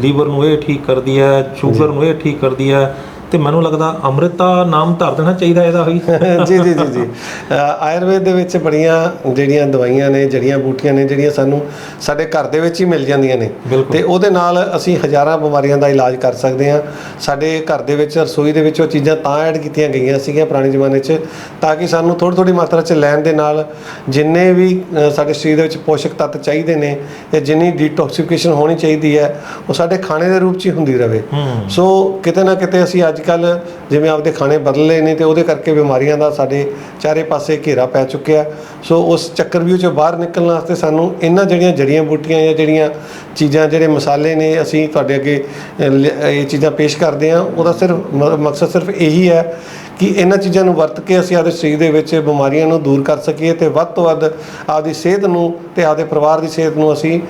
ਲੀਵਰ ਨੂੰ ਇਹ ਠੀਕ ਕਰਦੀ ਹੈ, ਸ਼ੂਗਰ ਨੂੰ ਇਹ ਠੀਕ ਕਰਦੀ ਹੈ, ਤੇ ਮੈਨੂੰ ਲੱਗਦਾ ਅੰਮ੍ਰਿਤਾ ਨਾਮ ਧਰ ਦੇਣਾ ਚਾਹੀਦਾ ਇਹਦਾ ਵੀ। ਜੀ ਜੀ ਜੀ ਜੀ, ਆਯੁਰਵੇਦ ਦੇ ਵਿੱਚ ਬੜੀਆਂ ਜਿਹੜੀਆਂ ਦਵਾਈਆਂ ਨੇ, ਜੜੀਆਂ ਬੂਟੀਆਂ ਨੇ, ਜਿਹੜੀਆਂ ਸਾਨੂੰ ਸਾਡੇ ਘਰ ਦੇ ਵਿੱਚ ਹੀ ਮਿਲ ਜਾਂਦੀਆਂ ਨੇ, ਤੇ ਉਹਦੇ ਨਾਲ ਅਸੀਂ ਹਜ਼ਾਰਾਂ ਬਿਮਾਰੀਆਂ ਦਾ ਇਲਾਜ ਕਰ ਸਕਦੇ ਹਾਂ। ਸਾਡੇ ਘਰ ਦੇ ਵਿੱਚ ਰਸੋਈ ਦੇ ਵਿੱਚ ਉਹ ਚੀਜ਼ਾਂ ਤਾਂ ਐਡ ਕੀਤੀਆਂ ਗਈਆਂ ਸੀਗੀਆਂ ਪੁਰਾਣੇ ਜ਼ਮਾਨੇ 'ਚ, ਤਾਂ ਕਿ ਸਾਨੂੰ ਥੋੜ੍ਹੀ ਮਾਤਰਾ 'ਚ ਲੈਣ ਦੇ ਨਾਲ ਜਿੰਨੇ ਵੀ ਸਾਡੇ ਸਰੀਰ ਦੇ ਵਿੱਚ ਪੋਸ਼ਕ ਤੱਤ ਚਾਹੀਦੇ ਨੇ ਜਾਂ ਜਿੰਨੀ ਡੀਟੌਕਸੀਫਿਕੇਸ਼ਨ ਹੋਣੀ ਚਾਹੀਦੀ ਹੈ ਉਹ ਸਾਡੇ ਖਾਣੇ ਦੇ ਰੂਪ 'ਚ ਹੀ ਹੁੰਦੀ ਰਹੇ। ਸੋ ਕਿਤੇ ਨਾ ਕਿਤੇ ਅਸੀਂ ਅੱਜ ਕੱਲ੍ਹ ਜਿਵੇਂ ਆਪਦੇ ਖਾਣੇ ਬਦਲ ਲਏ ਨੇ ਤੇ ਉਹਦੇ ਕਰਕੇ ਬਿਮਾਰੀਆਂ ਦਾ ਸਾਡੇ ਚਾਰੇ ਪਾਸੇ ਘੇਰਾ ਪੈ ਚੁੱਕਿਆ। ਸੋ ਉਸ ਚੱਕਰਵਿਊ 'ਚੋਂ ਬਾਹਰ ਨਿਕਲਣ ਵਾਸਤੇ ਸਾਨੂੰ ਇਹਨਾਂ ਜਿਹੜੀਆਂ ਜੜੀਆਂ ਬੂਟੀਆਂ ਜਾਂ ਜਿਹੜੀਆਂ ਚੀਜ਼ਾਂ, ਜਿਹੜੇ ਮਸਾਲੇ ਨੇ, ਅਸੀਂ ਤੁਹਾਡੇ ਅੱਗੇ ਇਹ ਚੀਜ਼ਾਂ ਪੇਸ਼ ਕਰਦੇ ਹਾਂ। ਉਹਦਾ ਸਿਰਫ ਮਕਸਦ ਸਿਰਫ ਇਹੀ ਹੈ ਕਿ ਇਹਨਾਂ ਚੀਜ਼ਾਂ ਨੂੰ ਵਰਤ ਕੇ ਅਸੀਂ ਆਪਦੇ ਸਰੀਰ ਦੇ ਵਿੱਚ ਬਿਮਾਰੀਆਂ ਨੂੰ ਦੂਰ ਕਰ ਸਕੀਏ ਤੇ ਵੱਧ ਤੋਂ ਵੱਧ ਆਪਦੀ ਸਿਹਤ ਨੂੰ ਤੇ ਆਪਦੇ ਪਰਿਵਾਰ ਦੀ ਸਿਹਤ ਨੂੰ ਅਸੀਂ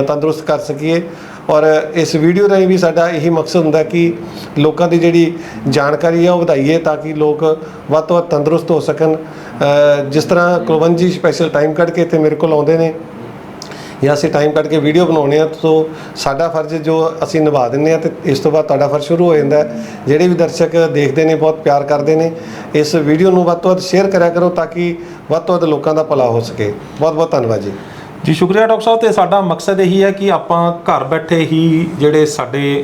ਤੰਦਰੁਸਤ ਕਰ ਸਕੀਏ। ਔਰ ਇਸ ਵੀਡੀਓ ਰਾਹੀਂ ਵੀ ਸਾਡਾ ਇਹੀ ਮਕਸਦ ਹੁੰਦਾ ਕਿ ਲੋਕਾਂ ਦੀ ਜਿਹੜੀ ਜਾਣਕਾਰੀ ਹੈ ਉਹ ਵਧਾਈਏ, ਤਾਂ ਕਿ ਲੋਕ ਵੱਧ ਤੋਂ ਵੱਧ ਤੰਦਰੁਸਤ ਹੋ ਸਕਣ। ਜਿਸ ਤਰ੍ਹਾਂ ਕੁਲਵੰਤ ਜੀ ਸਪੈਸ਼ਲ ਟਾਈਮ ਕੱਢ ਕੇ ਇੱਥੇ ਮੇਰੇ ਕੋਲ ਆਉਂਦੇ ਨੇ ਜਾਂ ਅਸੀਂ ਟਾਈਮ ਕੱਢ ਕੇ ਵੀਡੀਓ ਬਣਾਉਂਦੇ ਹਾਂ, ਸੋ ਸਾਡਾ ਫਰਜ਼ ਜੋ ਅਸੀਂ ਨਿਭਾ ਦਿੰਦੇ ਹਾਂ, ਤੇ ਇਸ ਤੋਂ ਬਾਅਦ ਤੁਹਾਡਾ ਫਰਜ਼ ਸ਼ੁਰੂ ਹੋ ਜਾਂਦਾ ਹੈ। ਜਿਹੜੇ ਵੀ ਦਰਸ਼ਕ ਦੇਖਦੇ ਨੇ ਬਹੁਤ ਪਿਆਰ ਕਰਦੇ ਨੇ, ਇਸ ਵੀਡੀਓ ਨੂੰ ਵੱਧ ਤੋਂ ਵੱਧ ਸ਼ੇਅਰ ਕਰਿਆ ਕਰੋ ਤਾਂ ਕਿ ਵੱਧ ਤੋਂ ਵੱਧ ਲੋਕਾਂ ਦਾ ਭਲਾ ਹੋ ਸਕੇ। ਬਹੁਤ ਬਹੁਤ ਧੰਨਵਾਦ ਜੀ। ਜੀ ਸ਼ੁਕਰੀਆ ਡਾਕਟਰ ਸਾਹਿਬ। ਤੇ ਸਾਡਾ ਮਕਸਦ ਇਹੀ ਹੈ ਕਿ ਆਪਾਂ ਘਰ ਬੈਠੇ ਹੀ ਜਿਹੜੇ ਸਾਡੇ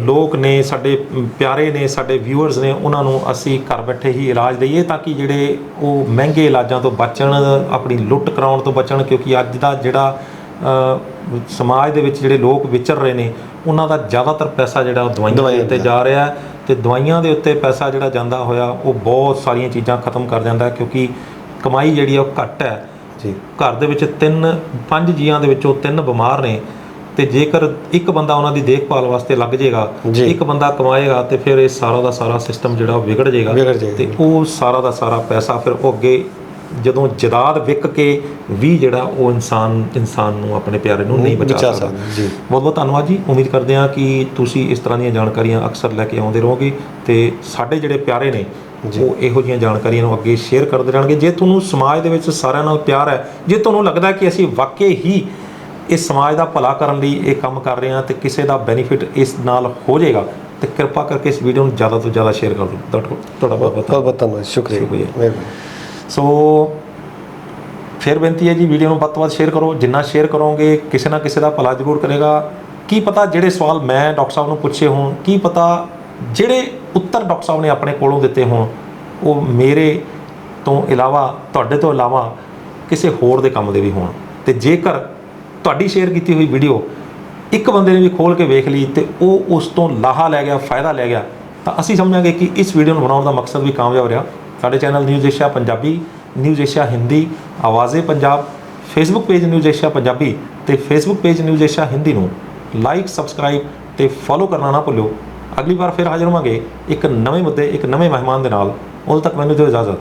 ਲੋਕ ਨੇ, ਸਾਡੇ ਪਿਆਰੇ ਨੇ, ਸਾਡੇ ਵਿਊਅਰਸ ਨੇ, ਉਹਨਾਂ ਨੂੰ ਅਸੀਂ ਘਰ ਬੈਠੇ ਹੀ ਇਲਾਜ ਦਈਏ ਤਾਂ ਕਿ ਜਿਹੜੇ ਉਹ ਮਹਿੰਗੇ ਇਲਾਜਾਂ ਤੋਂ ਬਚਣ, ਆਪਣੀ ਲੁੱਟ ਕਰਾਉਣ ਤੋਂ ਬਚਣ। ਕਿਉਂਕਿ ਅੱਜ ਦਾ ਜਿਹੜਾ ਸਮਾਜ ਦੇ ਵਿੱਚ ਜਿਹੜੇ ਲੋਕ ਵਿਚਰ ਰਹੇ ਨੇ ਉਹਨਾਂ ਦਾ ਜ਼ਿਆਦਾਤਰ ਪੈਸਾ ਜਿਹੜਾ ਉਹ ਦਵਾਈਆਂ ਉੱਤੇ ਜਾ ਰਿਹਾ, ਤੇ ਦਵਾਈਆਂ ਦੇ ਉੱਤੇ ਪੈਸਾ ਜਿਹੜਾ ਜਾਂਦਾ ਹੋਇਆ ਉਹ ਬਹੁਤ ਸਾਰੀਆਂ ਚੀਜ਼ਾਂ ਖਤਮ ਕਰ ਜਾਂਦਾ, ਕਿਉਂਕਿ ਕਮਾਈ ਜਿਹੜੀ ਉਹ ਘੱਟ ਹੈ। ਘਰ ਦੇ ਵਿੱਚ 5 ਜੀਆਂ ਦੇ ਵਿੱਚੋਂ 3 ਬਿਮਾਰ ਨੇ, ਤੇ ਜੇਕਰ ਇੱਕ ਬੰਦਾ ਉਹਨਾਂ ਦੀ ਦੇਖਭਾਲ ਵਾਸਤੇ ਲੱਗ ਜਾਏਗਾ, ਜੀ। ਇੱਕ ਬੰਦਾ ਕਮਾਏਗਾ, ਤੇ ਫਿਰ ਇਹ ਸਾਰਾ ਦਾ ਸਾਰਾ ਸਿਸਟਮ ਜਿਹੜਾ ਉਹ ਵਿਗੜ ਜਾਏਗਾ ਵਿਗੜ ਜਾਏਗਾ। ਤੇ ਉਹ ਸਾਰਾ ਦਾ ਸਾਰਾ ਪੈਸਾ ਫਿਰ ਉਹ ਅੱਗੇ ਜਦੋਂ ਜਾਇਦਾਦ ਵਿਕ ਕੇ ਵੀ ਜਿਹੜਾ ਉਹ ਇਨਸਾਨ ਨੂੰ, ਆਪਣੇ ਪਿਆਰੇ ਨੂੰ ਨਹੀਂ ਬਚਾ ਸਕਦਾ। ਜੀ। ਬਹੁਤ ਬਹੁਤ ਧੰਨਵਾਦ ਜੀ। ਉਮੀਦ ਕਰਦੇ ਹਾਂ ਕਿ ਤੁਸੀਂ ਇਸ ਤਰ੍ਹਾਂ ਦੀਆਂ ਜਾਣਕਾਰੀਆਂ ਅਕਸਰ ਲੈ ਕੇ ਆਉਂਦੇ ਰਹੋਗੇ ਤੇ ਸਾਡੇ ਜਿਹੜੇ ਪਿਆਰੇ ਨੇ ਉਹ ਇਹੋ ਜਿਹੀਆਂ ਜਾਣਕਾਰੀਆਂ ਨੂੰ ਅੱਗੇ ਸ਼ੇਅਰ ਕਰਦੇ ਰਹਿਣਗੇ। ਜੇ ਤੁਹਾਨੂੰ ਸਮਾਜ ਦੇ ਵਿੱਚ ਸਾਰਿਆਂ ਨਾਲ ਪਿਆਰ ਹੈ, ਜੇ ਤੁਹਾਨੂੰ ਲੱਗਦਾ ਕਿ ਅਸੀਂ ਵਾਕਈ ਹੀ ਇਸ ਸਮਾਜ ਦਾ ਭਲਾ ਕਰਨ ਲਈ ਇਹ ਕੰਮ ਕਰ ਰਹੇ ਹਾਂ ਤੇ ਕਿਸੇ ਦਾ ਬੈਨੀਫਿਟ ਇਸ ਨਾਲ ਹੋ ਜਾਏਗਾ, ਤੇ ਕਿਰਪਾ ਕਰਕੇ ਇਸ ਵੀਡੀਓ ਨੂੰ ਜ਼ਿਆਦਾ ਤੋਂ ਜ਼ਿਆਦਾ ਸ਼ੇਅਰ ਕਰ ਦਿਓ। ਤੁਹਾਡਾ ਬਹੁਤ ਬਹੁਤ ਧੰਨਵਾਦ, ਸ਼ੁਕਰੀਆ। ਮਿਹਰਬਾਨੀ। ਸੋ ਫਿਰ ਬੇਨਤੀ ਹੈ ਜੀ, ਵੀਡੀਓ ਨੂੰ ਵੱਧ ਤੋਂ ਵੱਧ ਸ਼ੇਅਰ ਕਰੋ। ਜਿੰਨਾ ਸ਼ੇਅਰ ਕਰੋਗੇ ਕਿਸੇ ਨਾ ਕਿਸੇ ਦਾ ਭਲਾ ਜ਼ਰੂਰ ਕਰੇਗਾ। ਕੀ ਪਤਾ ਜਿਹੜੇ ਸਵਾਲ ਮੈਂ ਡਾਕਟਰ ਸਾਹਿਬ ਨੂੰ ਪੁੱਛੇ ਹੋਣ, ਕੀ ਪਤਾ ਜਿਹੜੇ ਉੱਤਰ ਡਾਕਟਰ ਸਾਹਿਬ ਨੇ ਆਪਣੇ ਕੋਲੋਂ ਦਿੱਤੇ ਹੋਣ, ਉਹ ਮੇਰੇ ਤੋਂ ਇਲਾਵਾ, ਤੁਹਾਡੇ ਤੋਂ ਇਲਾਵਾ ਕਿਸੇ ਹੋਰ ਦੇ ਕੰਮ ਦੇ ਵੀ ਹੋਣ। ਤੇ ਜੇਕਰ ਤੁਹਾਡੀ ਸ਼ੇਅਰ ਕੀਤੀ ਹੋਈ ਵੀਡੀਓ ਇੱਕ ਬੰਦੇ ਨੇ ਵੀ ਖੋਲ੍ਹ ਕੇ ਵੇਖ ਲਈ ਤੇ ਉਹ ਉਸ ਤੋਂ ਲਾਹਾ ਲੈ ਗਿਆ, ਫਾਇਦਾ ਲੈ ਗਿਆ, ਤਾਂ ਅਸੀਂ ਸਮਝਾਂਗੇ ਕਿ ਇਸ ਵੀਡੀਓ ਨੂੰ ਬਣਾਉਣ ਦਾ ਮਕਸਦ ਵੀ ਕਾਮਯਾਬ ਰਿਹਾ। ਸਾਡੇ channel News Asia Punjabi, News Asia Hindi, Awaaze Punjab, Facebook page News Asia Punjabi ਤੇ Facebook page News Asia Hindi ਨੂੰ ਲਾਈਕ, ਸਬਸਕ੍ਰਾਈਬ ਤੇ ਫੋਲੋ ਕਰਨਾ ਨਾ ਭੁੱਲਿਓ। ਅਗਲੀ ਵਾਰ ਫਿਰ ਹਾਜ਼ਰ ਹੋਵਾਂਗੇ ਇੱਕ ਨਵੇਂ ਮੁੱਦੇ, ਇੱਕ ਨਵੇਂ ਮਹਿਮਾਨ ਦੇ ਨਾਲ। ਉਦੋਂ ਤੱਕ ਮੈਨੂੰ ਦਿਓ ਇਜਾਜ਼ਤ।